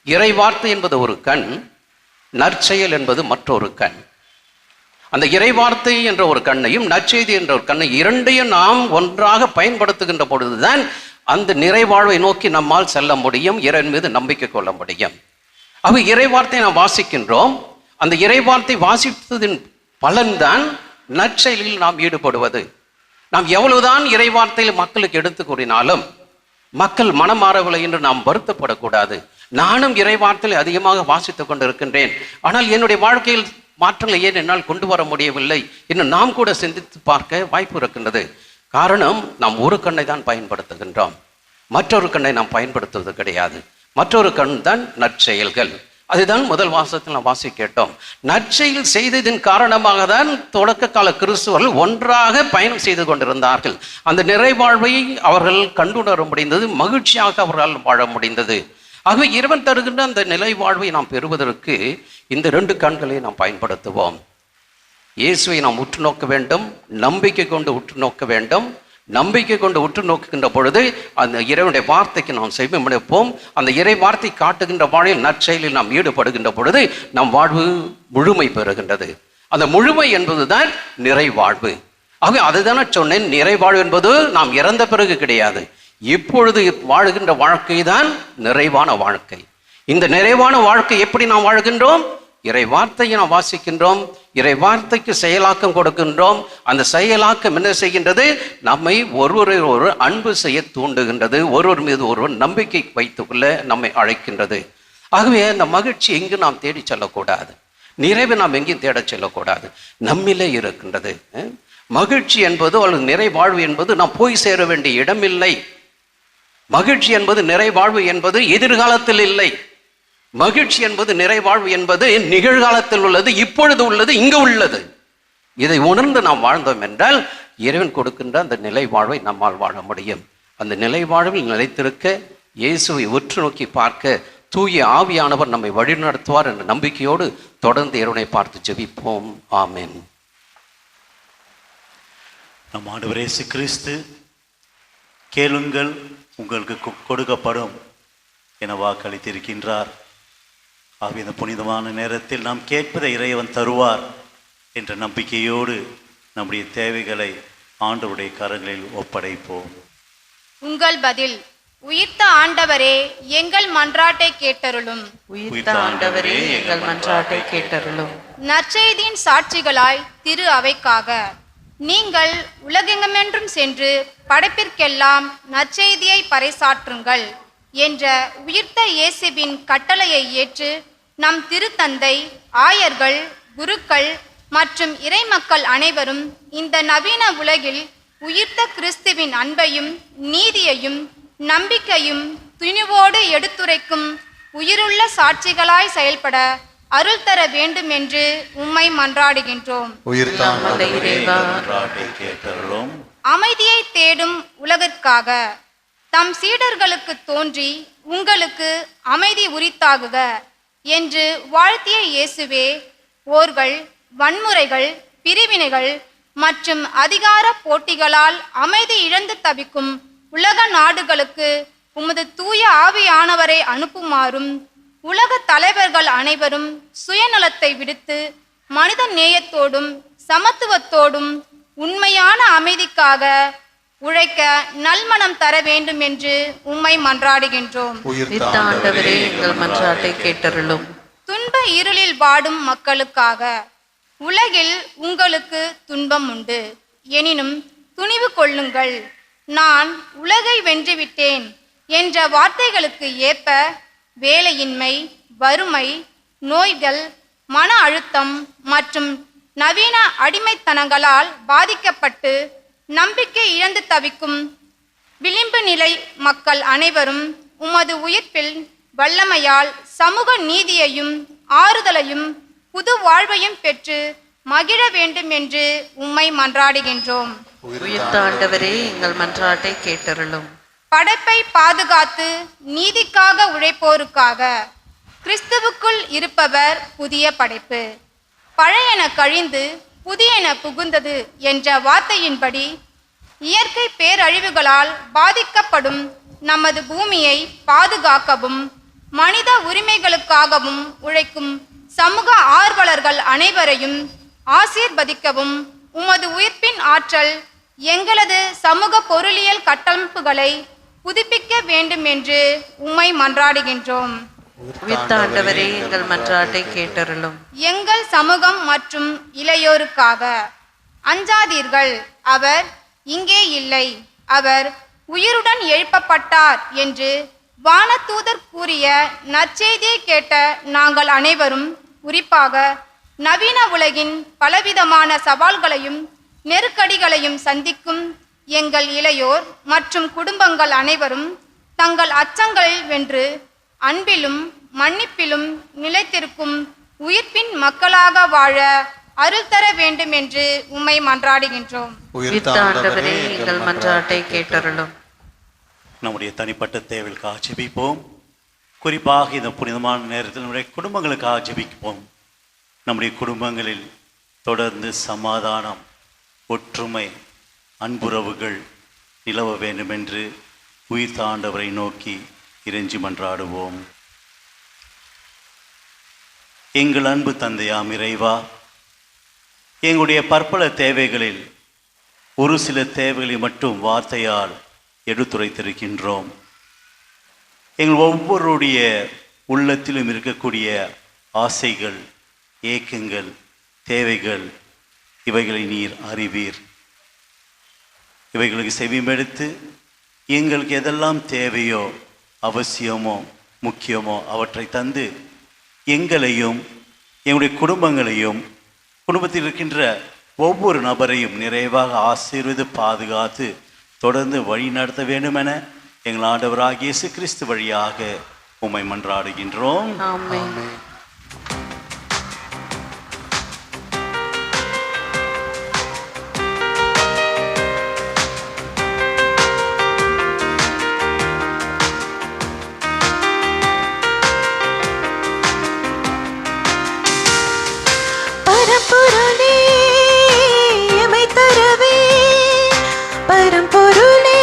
இறை வார்த்தை என்பது ஒரு கண், நற்செயல் என்பது மற்றொரு கண். அந்த இறைவார்த்தை என்ற ஒரு கண்ணையும் நற்செய்தி என்ற ஒரு கண்ணை இரண்டையும் நாம் ஒன்றாக பயன்படுத்துகின்ற பொழுதுதான் அந்த நிறைவாழ்வை நோக்கி நம்மால் செல்ல முடியும், இறைவன் மீது நம்பிக்கை கொள்ள முடியும். ஆக இறைவார்த்தை நாம் வாசிக்கின்றோம். அந்த இறைவார்த்தை வாசித்ததின் பலன்தான் நற்செயலில் நாம் ஈடுபடுவது. நாம் எவ்வளவுதான் இறைவார்த்தையில் மக்களுக்கு எடுத்து கூறினாலும் மக்கள் மனம் மாறவில்லை என்று நாம் வருத்தப்படக்கூடாது. நானும் இறைவார்த்தையில் அதிகமாக வாசித்துக் கொண்டிருக்கின்றேன், ஆனால் என்னுடைய வாழ்க்கையில் மாற்றங்களை ஏன் என்னால் கொண்டு வர முடியவில்லை என்று நாம் கூட சிந்தித்து பார்க்க வாய்ப்பு இருக்கின்றது. காரணம், நாம் ஒரு கண்ணை தான் பயன்படுத்துகின்றோம், மற்றொரு கண்ணை நாம் பயன்படுத்துவது கிடையாது. மற்றொரு கண் தான் நற்செயல்கள். அதுதான் முதல் வாசகத்தில் நாம் வாசி கேட்டோம். நற்செயல் செய்ததின் காரணமாக தான் தொடக்க கால கிறிஸ்துவர்கள் ஒன்றாக பயணம் செய்து கொண்டிருந்தார்கள். அந்த நிறைவாழ்வை அவர்கள் கண்டுணர முடிந்தது, மகிழ்ச்சியாக அவர்களால் வாழ முடிந்தது. ஆகவே இறைவன் தருகின்ற அந்த நிலை வாழ்வை நாம் பெறுவதற்கு இந்த 2 கண்களை நாம் பயன்படுத்துவோம். இயேசுவை நாம் உற்று நோக்க வேண்டும், நம்பிக்கை கொண்டு உற்று நோக்க வேண்டும். நம்பிக்கை கொண்டு உற்று நோக்குகின்ற பொழுது அந்த இறைவனுடைய வார்த்தைக்கு நாம் செவிமடுப்போம். அந்த இறை வார்த்தை காட்டுகின்ற வாழ்வில் நற்செயலில் நாம் ஈடுபடுகின்ற பொழுது நம் வாழ்வு முழுமை பெறுகின்றது. அந்த முழுமை என்பதுதான் நிறைவாழ்வு. ஆகவே அதுதானே சொன்னேன், நிறைவாழ்வு என்பது நாம் இறந்த பிறகு கிடையாது, இப்பொழுது வாழுகின்ற வாழ்க்கை தான் நிறைவான வாழ்க்கை. இந்த நிறைவான வாழ்க்கை எப்படி நாம் வாழ்கின்றோம்? இறை வார்த்தையை நாம் வாசிக்கின்றோம், இறை வார்த்தைக்கு செயலாக்கம் கொடுக்கின்றோம். அந்த செயலாக்கம் என்ன செய்கின்றது? நம்மை ஒருவரை ஒருவர் அன்பு செய்ய தூண்டுகின்றது, ஒருவர் மீது ஒருவர் நம்பிக்கை வைத்துக்கொள்ள நம்மை அழைக்கின்றது. ஆகவே அந்த மகிழ்ச்சி எங்கு நாம் தேடி செல்லக்கூடாது, நிறைவு நாம் எங்கேயும் தேட செல்லக்கூடாது, நம்மிலே இருக்கின்றது. மகிழ்ச்சி என்பது அல்லது நிறைவாழ்வு என்பது நாம் போய் சேர வேண்டிய இடமில்லை. மகிழ்ச்சி என்பது நிறைவாழ்வு என்பது எதிர்காலத்தில் இல்லை. மகிழ்ச்சி என்பது நிறைவாழ்வு என்பது நிகழ்காலத்தில் உள்ளது, இப்பொழுது உள்ளது, இங்கு உள்ளது. இதை உணர்ந்து நாம் வாழ்ந்தோம் என்றால் இறைவன் கொடுக்கின்ற அந்த நிலை வாழ்வை நம்மால் வாழ முடியும். அந்த நிலை வாழ்வில் நிலைத்திருக்க இயேசுவை உற்று நோக்கி பார்க்க தூய ஆவியானவர் நம்மை வழிநடத்துவார் என்ற நம்பிக்கையோடு தொடர்ந்து இறைவனை பார்த்து ஜெபிப்போம். ஆமென். நம் ஆண்டவர் இயேசு கிறிஸ்து கேளுங்கள் உங்களுக்கு கொடுக்கப்படும் என வாக்களித்திருக்கின்றார். ஆகவே இந்த புனிதமான நேரத்தில் நாம் கேட்பதை இறைவன் தருவார் என்ற நம்பிக்கையோடு நம்முடைய தேவைகளை ஆண்டவருடைய கரங்களில் ஒப்படைப்போம். உங்கள் பதில்: உயிர்த்த ஆண்டவரே, எங்கள் மன்றாட்டை கேட்டருளும். உயிர்த்த ஆண்டவரே, எங்கள் மன்றாட்டை கேட்டருளும். நற்செய்தியின் சாட்சிகளாய் திரு அவைக்காக நீங்கள் உலகெங்குமென்றும் சென்று படைப்பிற்கெல்லாம் நற்செய்தியை பறைசாற்றுங்கள் என்ற உயிர்த்த இயேசுவின் கட்டளையை ஏற்று நம் திருத்தந்தை, ஆயர்கள், குருக்கள் மற்றும் இறைமக்கள் அனைவரும் இந்த நவீன உலகில் உயிர்த்த கிறிஸ்துவின் அன்பையும் நீதியையும் நம்பிக்கையும் துணிவோடு எடுத்துரைக்கும் உயிருள்ள சாட்சிகளாய் செயல்பட அருள் தர வேண்டும் என்று உம்மை மன்றாடுகின்றோம். அமைதியை தேடும் உலகிற்காக தம் சீடர்களுக்கு தோன்றி உங்களுக்கு அமைதி உரித்தாகுக என்று வாழ்த்திய இயேசுவே, போர்கள், வன்முறைகள், பிரிவினைகள் மற்றும் அதிகார போட்டிகளால் அமைதி இழந்து தவிக்கும் உலக நாடுகளுக்கு உமது தூய ஆவியானவரை அனுப்புமாறும் உலக தலைவர்கள் அனைவரும் சுயநலத்தை விடுத்து மனித நேயத்தோடும் சமத்துவத்தோடும் உண்மையான அமைதிக்காக உழைக்க நல்மனம் தர வேண்டும் என்று உம்மை மன்றாடுகின்றோம். எங்கள் மன்றாட்டை கேட்டருளும். துன்ப இருளில் வாடும் மக்களுக்காக உலகில் உங்களுக்கு துன்பம் உண்டு, எனினும் துணிவு கொள்ளுங்கள், நான் உலகை வென்றுவிட்டேன் என்ற வார்த்தைகளுக்கு ஏற்ப வேலையின்மை, வறுமை, நோய்கள், மன அழுத்தம் மற்றும் நவீன அடிமைத்தனங்களால் பாதிக்கப்பட்டு நம்பிக்கை இழந்து தவிக்கும் விளிம்பு நிலை மக்கள் அனைவரும் உமது உயிர்ப்பில் வல்லமையால் சமூக நீதியையும் ஆறுதலையும் புது வாழ்வையும் பெற்று மகிழ வேண்டும் என்று உம்மை மன்றாடுகின்றோம். உயிர்த்த ஆண்டவரே, எங்கள் மன்றாட்டை கேட்டருளும். படைப்பை பாதுகாத்து நீதிக்காக உழைப்போருக்காக கிறிஸ்துவுக்குள் இருப்பவர் புதிய படைப்பு, பழையன கழிந்து புதியன புகுந்தது என்ற வார்த்தையின்படி இயற்கை பேரழிவுகளால் பாதிக்கப்படும் நமது பூமியை பாதுகாக்கவும் மனித உரிமைகளுக்காகவும் உழைக்கும் சமூக ஆர்வலர்கள் அனைவரையும் ஆசீர்வதிக்கவும் உமது உயிர்ப்பின் ஆற்றல் எங்களது சமூக பொருளியல் கட்டமைப்புகளை புதுப்பிக்க வேண்டும் என்று உம்மை மன்றாடுகின்றோம். உயிர்த்த ஆண்டவரே, எங்கள் மன்றாட்டை கேட்டருளும். எங்கள் சமூகம் மற்றும் இளையோருக்காக அஞ்சாதீர்கள், அவர் இங்கே இல்லை, அவர் உயிருடன் எழுப்பப்பட்டார் என்று வானதூதர் கூறிய நற்செய்தியை கேட்ட நாங்கள் அனைவரும், குறிப்பாக நவீன உலகின் பலவிதமான சவால்களையும் நெருக்கடிகளையும் சந்திக்கும் எங்கள் இளையோர் மற்றும் குடும்பங்கள் அனைவரும் தங்கள் அச்சங்களில் வென்று அன்பிலும் மன்னிப்பிலும் நிலைத்திருக்கும் உயிர்ப்பின் மக்களாக வாழ அருள் தர வேண்டும் என்று உம்மை மன்றாடுகின்றோம். உயிர்த்த ஆண்டவரே, எங்கள் மன்றாட்டை கேட்டருளும். நம்முடைய தனிப்பட்ட தேவைகளுக்காக ஜெபிப்போம். குறிப்பாக இந்த புனிதமான நேரத்தில் நம்முடைய குடும்பங்களுக்காக ஜெபிப்போம். நம்முடைய குடும்பங்களில் தொடர்ந்து சமாதானம், ஒற்றுமை, அன்புறவுகள் நிலவ வேண்டும் என்று உயிர்த்த ஆண்டவரை நோக்கி இறைஞ்சி மன்றாடுவோம். எங்கள் அன்பு தந்தையாம் இறைவா, எங்களுடைய பற்பல தேவைகளில் ஒரு சில தேவைகளை மட்டும் வார்த்தையால் எடுத்துரைத்திருக்கின்றோம். எங்கள் ஒவ்வொருடைய உள்ளத்திலும் இருக்கக்கூடிய ஆசைகள், ஏக்கங்கள், தேவைகள், இவைகளை நீர் அறிவீர். இவைகளுக்கு செவிமெடுத்து எங்களுக்கு எதெல்லாம் தேவையோ, அவசியமோ, முக்கியமோ அவற்றை தந்து எங்களையும் எங்களுடைய குடும்பங்களையும் குடும்பத்தில் இருக்கின்ற ஒவ்வொரு நபரையும் நிறைவாக ஆசீர்வதித்து பாதுகாத்து தொடர்ந்து வழி நடத்த வேண்டுமென எங்கள் ஆண்டவராகிய இயேசு கிறிஸ்து வழியாக உம்மை மன்றாடுகின்றோம். ஆமென். பரம்பொருளே எமை தரவே, பரம்பொருளே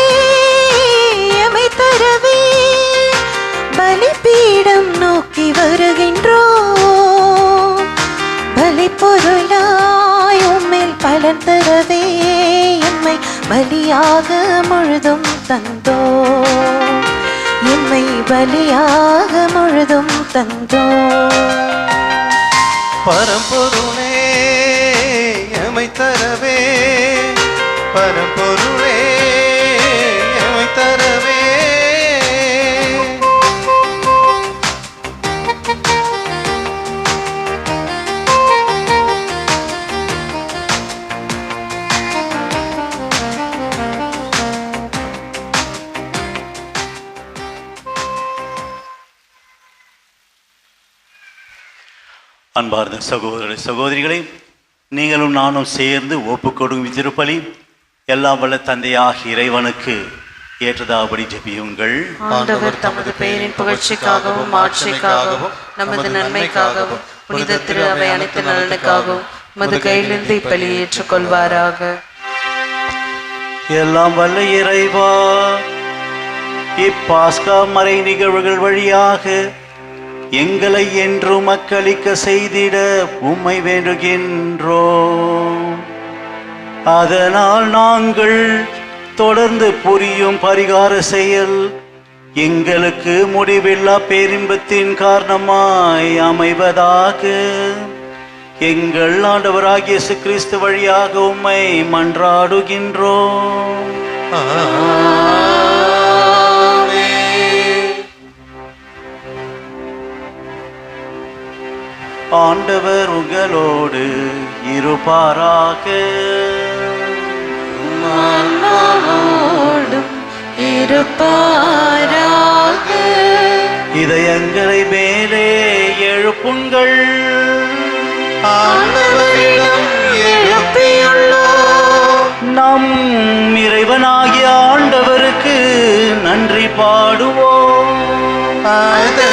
முழுதும் தந்தோ, எம்மை பலியாக முழுதும் தந்தோ. பரம்பொருளே எமை தரவே, பரம்பொருளே எமை தரவே. அன்பார்ந்த சகோதர சகோதரிகளை, நீங்களும் நானும் சேர்ந்து ஒப்புக்கொடுக்கும் திருப்பலி எல்லாம் வல்ல தந்தையாகிய இறைவனுக்கு ஏற்றதாபடி ஜெபியுங்கள். ஆண்டவர் தமது பெயரின் புகழ்ச்சிக்காகவும் ஆட்சிக்காகவும் நமது நன்மைக்காகவும் புனித திரு அவை அனைத்து நலனுக்காகவும் மது கையிலிருந்து இப்பலி ஏற்றுக்கொள்வாராக. எல்லாம் வல்ல இறைவா, இப்பாஸ்கா மறை நிகழ்வுகள் வழியாக எங்களை என்றும் மக்களிக்க செய்திட உம்மை வேண்டுகின்றோம். அதனால் நாங்கள் தொடர்ந்து புரியும் பரிகார செயல் எங்களுக்கு முடிவில்லா பேரின்பத்தின் காரணமாய் அமைவதாக. எங்கள் ஆண்டவராகிய இயேசு கிறிஸ்து வழியாக உம்மை மன்றாடுகின்றோம். ஆண்டவர் உங்களோடு இருப்பாராக. இருப்பாராக. இதயங்களை மேலே எழுப்புங்கள். ஆண்டவரிடம் எழுப்பியுள்ளோம். நம் இறைவனாகிய ஆண்டவருக்கு நன்றி பாடுவோம். அது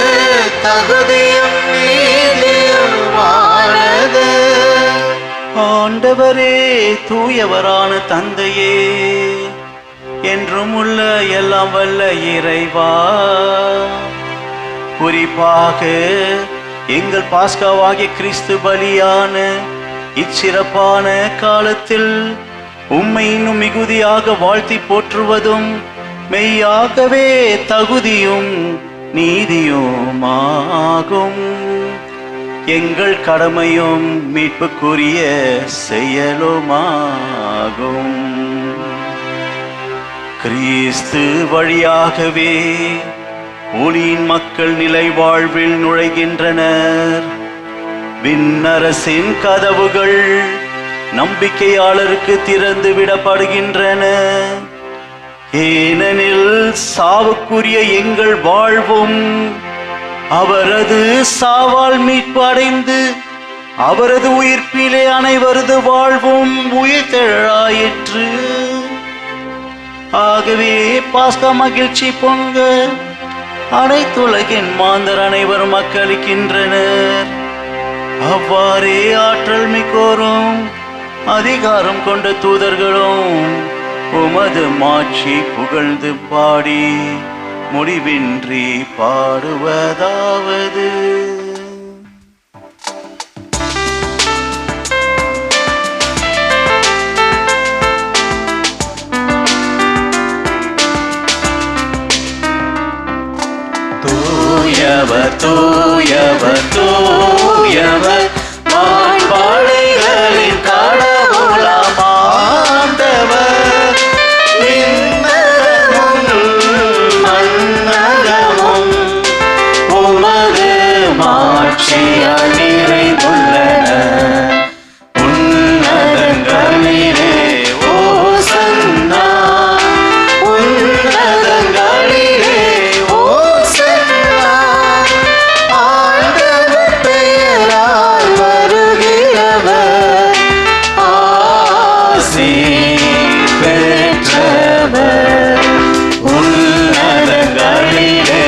தகுதியும் நீதியுமானது. ஆண்டவரே, தூயவரான தந்தையே, என்றும் உள்ள எல்லாம் வல்ல இறைவா, குறிப்பாக எங்கள் பாஸ்காவாகிய கிறிஸ்து பலியான இச்சிறப்பான காலத்தில் உம்மை இன்னும் மிகுதியாக வாழ்த்தி போற்றுவதும் மெய்யாகவே தகுதியும் நீதியுமாகும். எங்கள் கடமையும் மீட்புக்குரிய செயலுமாகும். கிறிஸ்து வழியாகவே ஒளியின் மக்கள் நிலை வாழ்வில் நுழைகின்றனர். விண்ணரசின் கதவுகள் நம்பிக்கையாளருக்கு திறந்து விடப்படுகின்றன. ஏனெனில் சாவுக்குரிய எங்கள் வாழ்வும் அவரது சாவால் மீட்பு அடைந்து அவரது உயிர்ப்பிலே அனைவரது வாழ்வும் உயிர் தெழாயிற்று. ஆகவே பாஸ்கா மகிழ்ச்சி பொங்க அனைத்துலகின் மாந்தர் அனைவரும் மக்களிக்கின்றனர். அவ்வாறே ஆற்றல் மிக்கோரும் அதிகாரம் கொண்ட தூதர்களும் உமது மாட்சி புகழ்ந்து பாடி முடிவின்றி பாடுவதாவது: தூயவர் தூயவர் தூயவர் வான்படைகளின் கடவுளாம் ஆண்டவர், விண்ணகமும் மண்ணகமும் உமது மாட்சியால் நிறைந்துள்ளன. உன்னதங்களிலே ஓசன்னா, உன்னதங்களிலே ஓசன்னா. ஆண்டவர் பெயரால் வருகிறவர் ஆசி பெற்றவர். உன்னதங்களிலே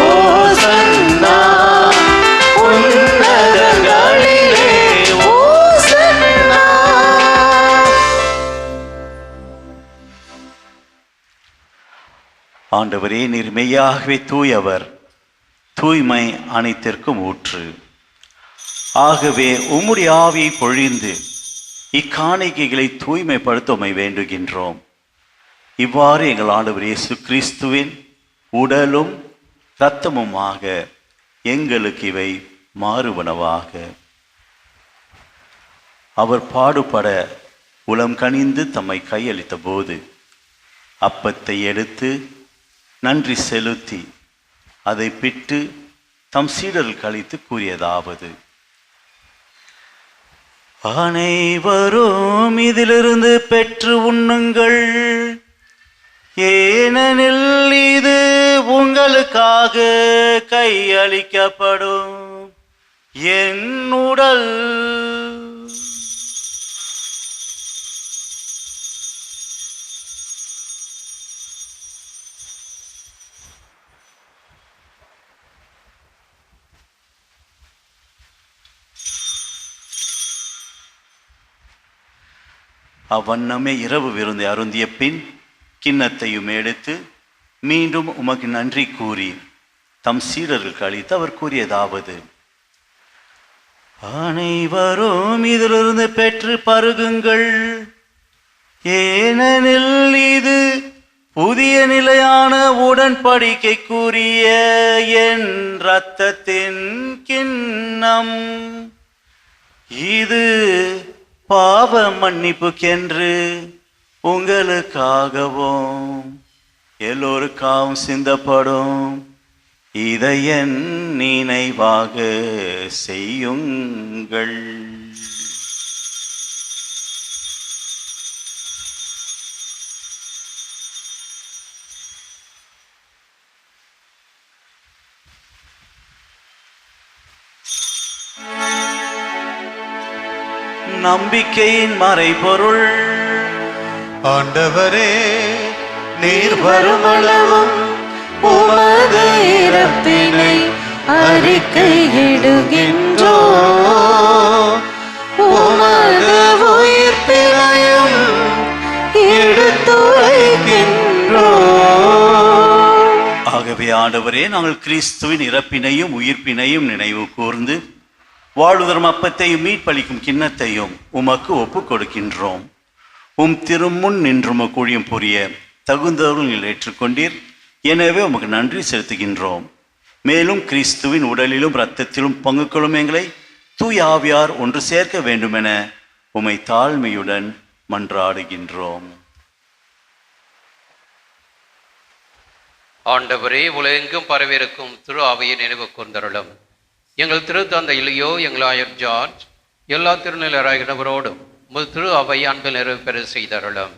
ஓசன்னா, உன்னதங்களிலே ஓசன்னா. ஆண்டவரே, நீர் மெய்யாகவே தூயவர், தூய்மை அனைத்திற்கும் ஊற்று. ஆகவே உம்முடைய ஆவியை பொழிந்து இக்காணிக்கைகளை தூய்மைப்படுத்த உம்மை வேண்டுகின்றோம். இவ்வாறு எங்கள் ஆண்டவர் இயேசு கிறிஸ்துவின் உடலும் இரத்தமுமாக எங்களுக்கு இவை மாறுவனவாக. அவர் பாடுபட உளம் கனிந்து தம்மை கையளித்த போது அப்பத்தை எடுத்து நன்றி செலுத்தி அதை பிட்டு தம் சீடர்கள் அளித்து கூறியதாவது: அனைவரும் இதிலிருந்து பெற்று உண்ணுங்கள், ஏனெனில் இது உங்களுக்காக கையளிக்கப்படும் என் உடல். அவ்வண்ணமே இரவு விருந்தை அருந்திய பின் கிண்ணத்தையும் எடுத்து மீண்டும் உமக்கு நன்றி கூறி தம் சீடர்களுக்கு அளித்து அவர் கூறியதாவது: அனைவரும் இதிலிருந்து பெற்று பருகுங்கள், ஏனெனில் இது புதிய நிலையான உடன்படிக்கைக்குரிய என் இரத்தத்தின் கிண்ணம். இது பாவ மன்னிப்புக்கென்று உங்களுக்காகவும் எல்லோருக்காகவும் சிந்தப்படும். இதை என் நினைவாக செய்யுங்கள். நம்பிக்கையின் மறைபொருள். ஆண்டவரே, நீர் வருமளவும் உமது இறப்பினை அறிக்கையிடுகின்றோ, உமது உயிர்ப்பினையும் எடுத்துரைக்கின்றோ. ஆகவே ஆண்டவரே, நாங்கள் கிறிஸ்துவின் இறப்பினையும் உயிர்ப்பினையும் நினைவு கூர்ந்து வாழ்வுதரும் அப்பத்தையும் மீட்பளிக்கும் கிண்ணத்தையும் உமக்கு ஒப்புக் கொடுக்கின்றோம். உம் திருமுன் நின்று உமக்கு ஊழியம் புரிய தகுந்தவர்கள் ஏற்றுக்கொண்டீர். எனவே உமக்கு நன்றி செலுத்துகின்றோம். மேலும் கிறிஸ்துவின் உடலிலும் இரத்தத்திலும் பங்கு கொள்ளும் எங்களை தூய ஆவியார் ஒன்று சேர்க்க வேண்டுமென உம்மை தாழ்மையுடன் மன்றாடுகின்றோம். ஆண்டவரே, உலகெங்கும் பரவிருக்கும் திரு ஆவியை நினைவு கூர்ந்தருளும். எங்கள் திருத்தந்தை இலியோ, எங்கள் ஆயர் ஜார்ஜ், எல்லா திருநிலராகினவரோடும் திரு அவை அன்பு நிறைவு பெற செய்தருளும்.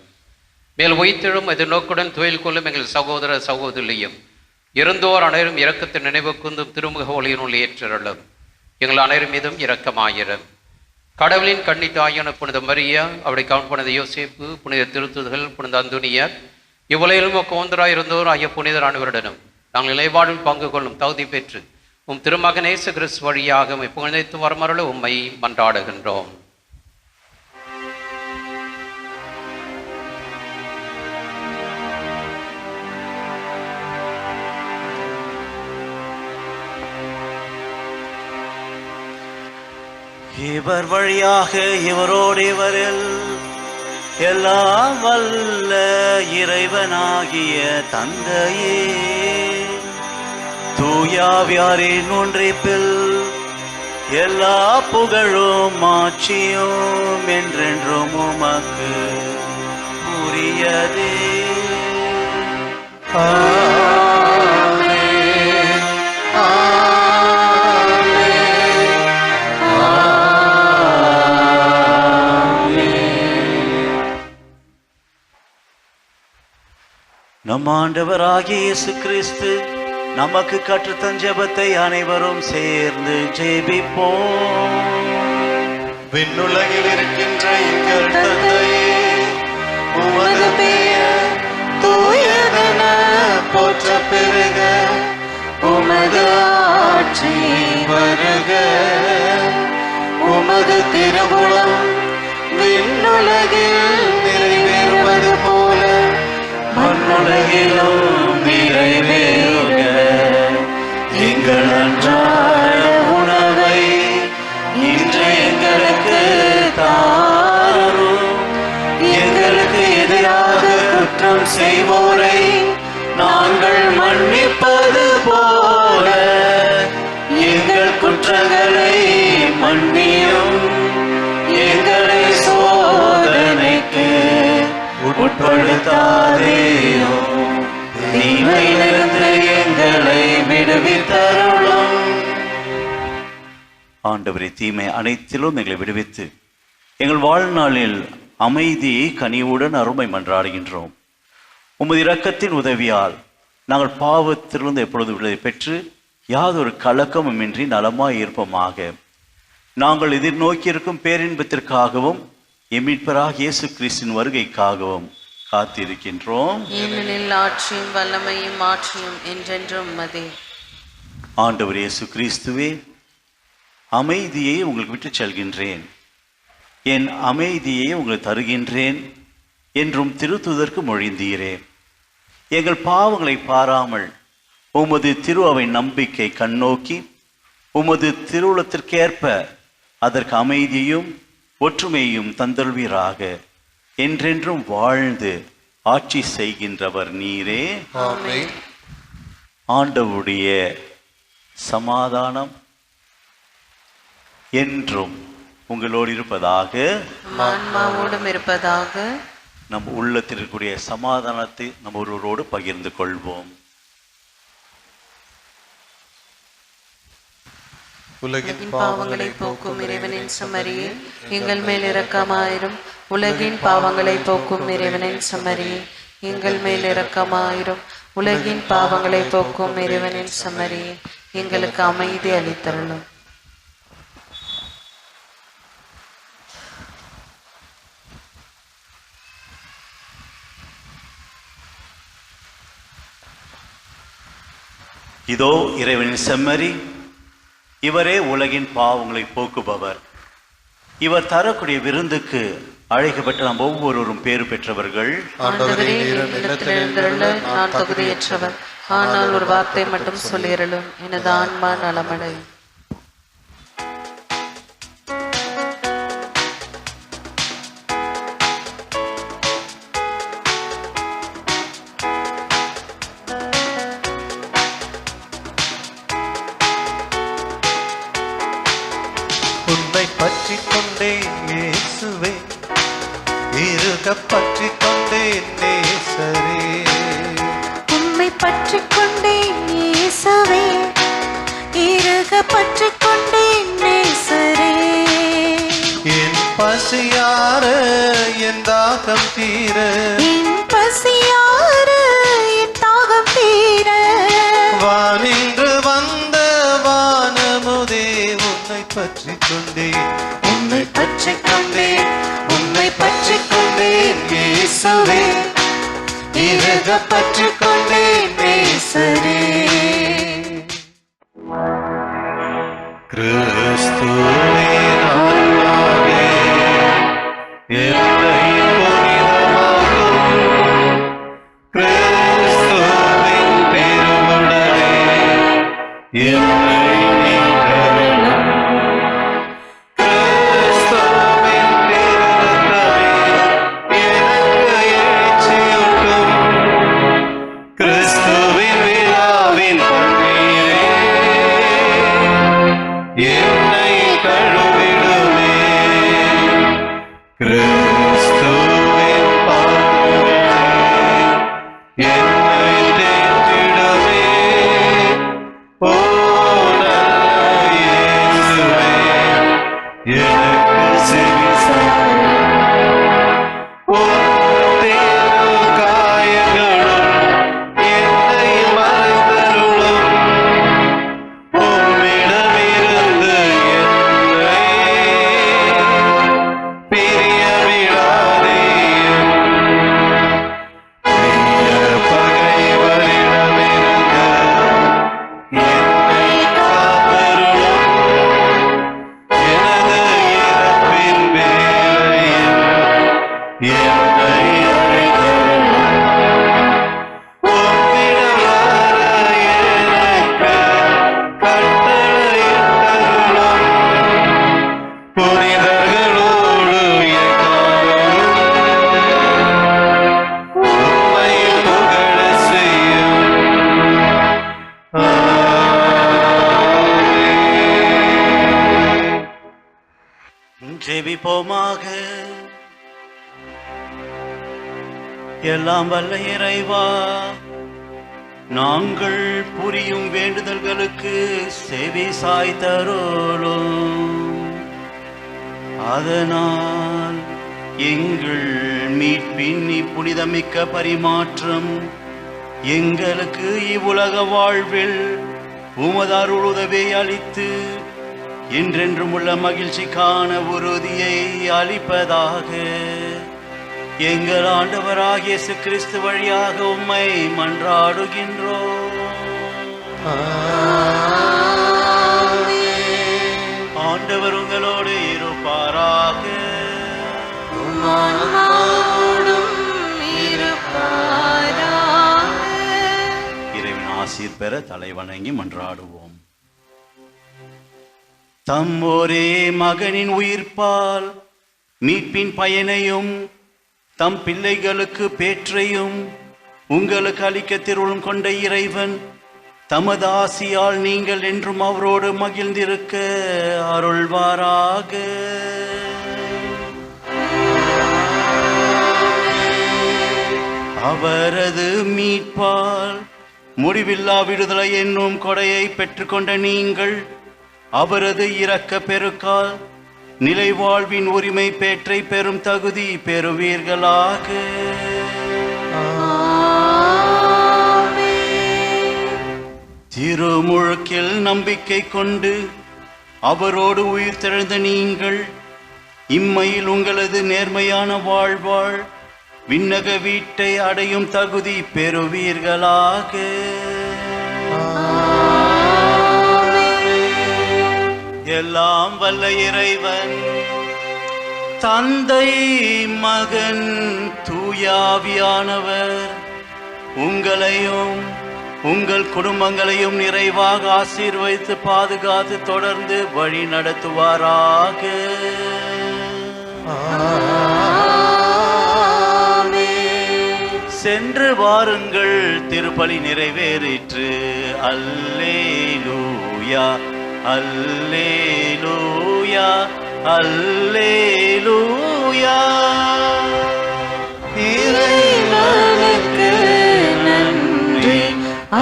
மேல் உயிர்த்தெழும் எதிர்நோக்குடன் தொழில் கொள்ளும் எங்கள் சகோதர சகோதரியும் இறந்தோர் அனைவரும் இரக்கத்தின் நினைவு கூர்ந்தும் திருமுக ஒளியினுள் ஏற்றருளும். எங்கள் அனைவரும் மீதும் இரக்கமாயிரும். கடவுளின் கன்னித்தாயான புனித மரியா, அவருடைய கணவன் புனித யோசேப்பு, புனித திருத்துதர்கள், புனித அந்தோனியார், இவ்வுலகிலும் கோந்தராய் இருந்தோர் ஆகிய புனிதர் அனைவருடனும் நாங்கள் நிலைப்பாடில் பங்கு கொள்ளும் தகுதி பெற்று உம் திருமகன் இயேசு கிறிஸ்து வழியாக புகழ்ந்து வரமருள உம்மை மன்றாடுகின்றோம். இவர் வழியாக இவரோடு இவரில் எல்லாம் வல்ல இறைவனாகிய தந்தையே, தூயாவியாரின் ஒன்றிப்பில் எல்லா புகழும் ஆட்சியும் என்றென்றும் உமக்கு உரியதே. நம் ஆண்டவராகிய இயேசு கிறிஸ்து நமக்கு கற்றுத்தன் ஜெபத்தை அனைவரும் சேர்ந்து ஜெபிப்போம். விண்ணுலகில் இருக்கின்ற எங்கள் தந்தையே, உமது பெயர் தூயதென போற்ற பெருக, உமது ஆட்சி வருக, உமது திருவுளம் விண்ணுலகில் நிறைவேறுவது போல மண்ணுலகிலும் நிறைவேறுக. எங்கள் அன்றாட உணவை இன்று எங்களுக்கு தாரும். எங்களுக்கு எதிராக குற்றம் செய்ய குற்றங்களை மன்னியும், எங்களை சோதனைக்கு உட்படுத்தாதேயும், தீமையிலிருந்து எங்களை விடுவித்தருளும். ஆண்டவரே, தீமை அனைத்திலும் எங்களை விடுவித்து எங்கள் வாழ்நாளில் அமைதியை கனிவுடன் அருமை மன்றாடுகின்றோம். உமது இரக்கத்தின் உதவியால் நாங்கள் பாவத்திலிருந்து எப்பொழுது விடுதலை பெற்று யாதொரு கலக்கமுமின்றி நலமாய் இருப்போமாக. நாங்கள் எதிர்நோக்கியிருக்கும் பேரின்பத்திற்காகவும் எம்மிட்பராக இயேசு கிறிஸ்தின் வருகைக்காகவும் காத்திருக்கின்றோம். ஏனெனில் ஆட்சியும் வல்லமையும் மாற்றியும் என்றென்றும் உமதே. ஆண்டவர் இயேசு கிறிஸ்துவே, அமைதியை உங்களுக்கு விட்டு செல்கின்றேன், என் அமைதியை உங்களுக்கு தருகின்றேன் என்றும் திருத்துதற்கு மொழிந்தீரே. எங்கள் பாவங்களை பாராமல் உமது திரு அவை நம்பிக்கை கண்ணோக்கி உமது திருவுளத்திற்கேற்ப அதற்கு அமைதியும் ஒற்றுமையும் தந்தல்வீராக. என்றென்றும் வாழ்ந்து ஆட்சி செய்கின்றவர் நீரே. ஆமென். ஆண்டவருடைய சமாதானம் என்றும் உங்களோடு இருப்பதாக, ஆன்மாவோடும் இருப்பதாக. நம் உள்ளத்தில் இருக்கக்கூடிய சமாதானத்தை நம்ம ஒருவரோடு பகிர்ந்து கொள்வோம். உலகின் பாவங்களை போக்கும் இறைவனின் செம்மறியே, எங்கள் மேல் இரக்கமாயிரும். உலகின் பாவங்களை போக்கும் இறைவனின் செம்மறியே, எங்கள் மேல் இரக்கமாயிரும். உலகின் பாவங்களை போக்கும் இறைவனின் செம்மறியே, எங்களுக்கு அமைதி அளித்தருளும். இதோ இறைவனின் செம்மறி, இவரே உலகின் பாவங்களை போக்குபவர். இவர் தரக்கூடிய விருந்துக்கு அழைக்கப்பட்ட நாம் ஒவ்வொருவரும் பேறு பெற்றவர்கள். ஆண்டவரே, என்னிடத்தில் எழுந்தருள நான் தகுதியற்றவர், ஆனால் ஒரு வார்த்தை மட்டும் சொல்லியருளும், எனது ஆன்மா நலமடையும். உன்னை பற்றி கொண்டேன் இயேசுவே, இருக பற்றி கொண்டேன் நேசரே. உம்மை பற்றிக் கொண்டேன் இயேசுவே, இறுக பற்றிக் கொண்டேன் நேசரே. என் பசியார என் தாகம் தீர, என் பசியார என் தாகம் தீர, வானின்று வந்த வானமுதே உன்னை பற்றி கொண்டேன், உன்னை பற்றி கொண்டேன், உன்னை பற்றி கொண்டேன் இயேசுவே, இருக பற்றி கொண்டேன் நேசரே. கிறிஸ்துவே ஆன்மாவே, என்னை புனிதமாக்கும். கிறிஸ்துவின் திருவுடலே என்னை நீக்கருளும். கிறிஸ்துவின் திருரத்தமே எனக்கு எழுச்சியூட்டும். கிறிஸ்துவின் விழாவின் பன்னீரே என்னை கழுவிடுமே. கிறிஸ்துவின் பாடுகளே என்னை தேற்றிடுமே. ஓ நல்ல இயேசுவே, எனக்கு செவிசாயும். உன் திரு காயங்களும் என்னை மறைத்தருளும். உம்மிடமிருந்து என்னை பிரிய விடாதேயும். தீய பகைவரிடமிருந்து என்னை காத்தருளும். எனது ஜெபிப்போமாக. எல்லாம் வல்ல இறைவா, நாங்கள் புரியும் வேண்டுதல்களுக்கு செவி சாய்த்தருளும். அதனால் எங்கள் மீட்பின் இப்புனிதமிக்க பரிமாற்றம் எங்களுக்கு இவ்வுலக வாழ்வில் உமது அருளுதவியை அளித்து என்றென்றும் உள்ள மகிழ்ச்சிக்கான உறுதியை அளிப்பதாக. எங்கள் ஆண்டவராகிய இயேசு கிறிஸ்து வழியாக உம்மை மன்றாடுகின்றோம். ஆண்டவர் உங்களோடு இருப்பாராக. இறைவன் ஆசீர் பெற தலை வணங்கி மன்றாடுவோம். தம் ஒரே மகனின் உயிர்ப்பால் மீட்பின் பயனையும் தம் பிள்ளைகளுக்கு பேற்றையும் உங்களுக்கு அளிக்க திருவுளம் கொண்ட இறைவன் தமது ஆசியால் நீங்கள் என்றும் அவரோடு மகிழ்ந்திருக்க அருள்வாராக. அவரது மீட்பால் முடிவில்லா விடுதலை என்னும் கொடையை பெற்றுக்கொண்ட நீங்கள் அவரது இரக்க பெருக்கால் நிலை வாழ்வின் உரிமை பேற்றை பெறும் தகுதி பெறுவீர்களாக. திருமுழுக்கில் நம்பிக்கை கொண்டு அவரோடு உயிர் தெழுந்த நீங்கள் இம்மையில் உங்களது நேர்மையான வாழ்வாள் விண்ணக வீட்டை அடையும் தகுதி பெறுவீர்களாக. எல்லாம் வல்ல இறைவன் தந்தை மகன் தூயாவியானவர் உங்களையும் உங்கள் குடும்பங்களையும் நிறைவாக ஆசீர்வதித்து பாதுகாத்து தொடர்ந்து வழி நடத்துவாராக. சென்று வாருங்கள், திருப்பலி நிறைவேறிற்று. அல்லேலூயா அல்லேலூயா அல்லேலூயா. இறைவனுக்கு நன்றி.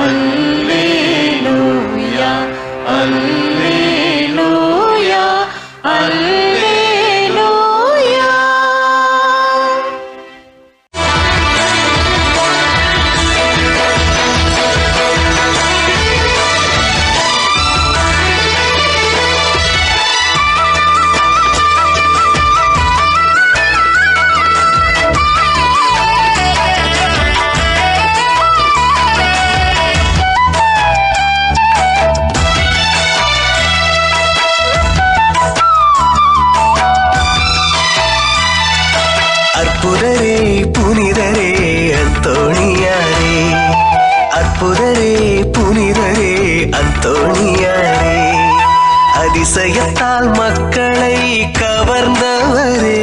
அல்லேலூயா அல்லேலூயா அல்லேலூயா. அற்புதரே புனிதரே அந்தோணியாரே, அற்புதரே புனிதரே அந்தோணியாரே, அதிசயத்தால் மக்களை கவர்ந்தவரே,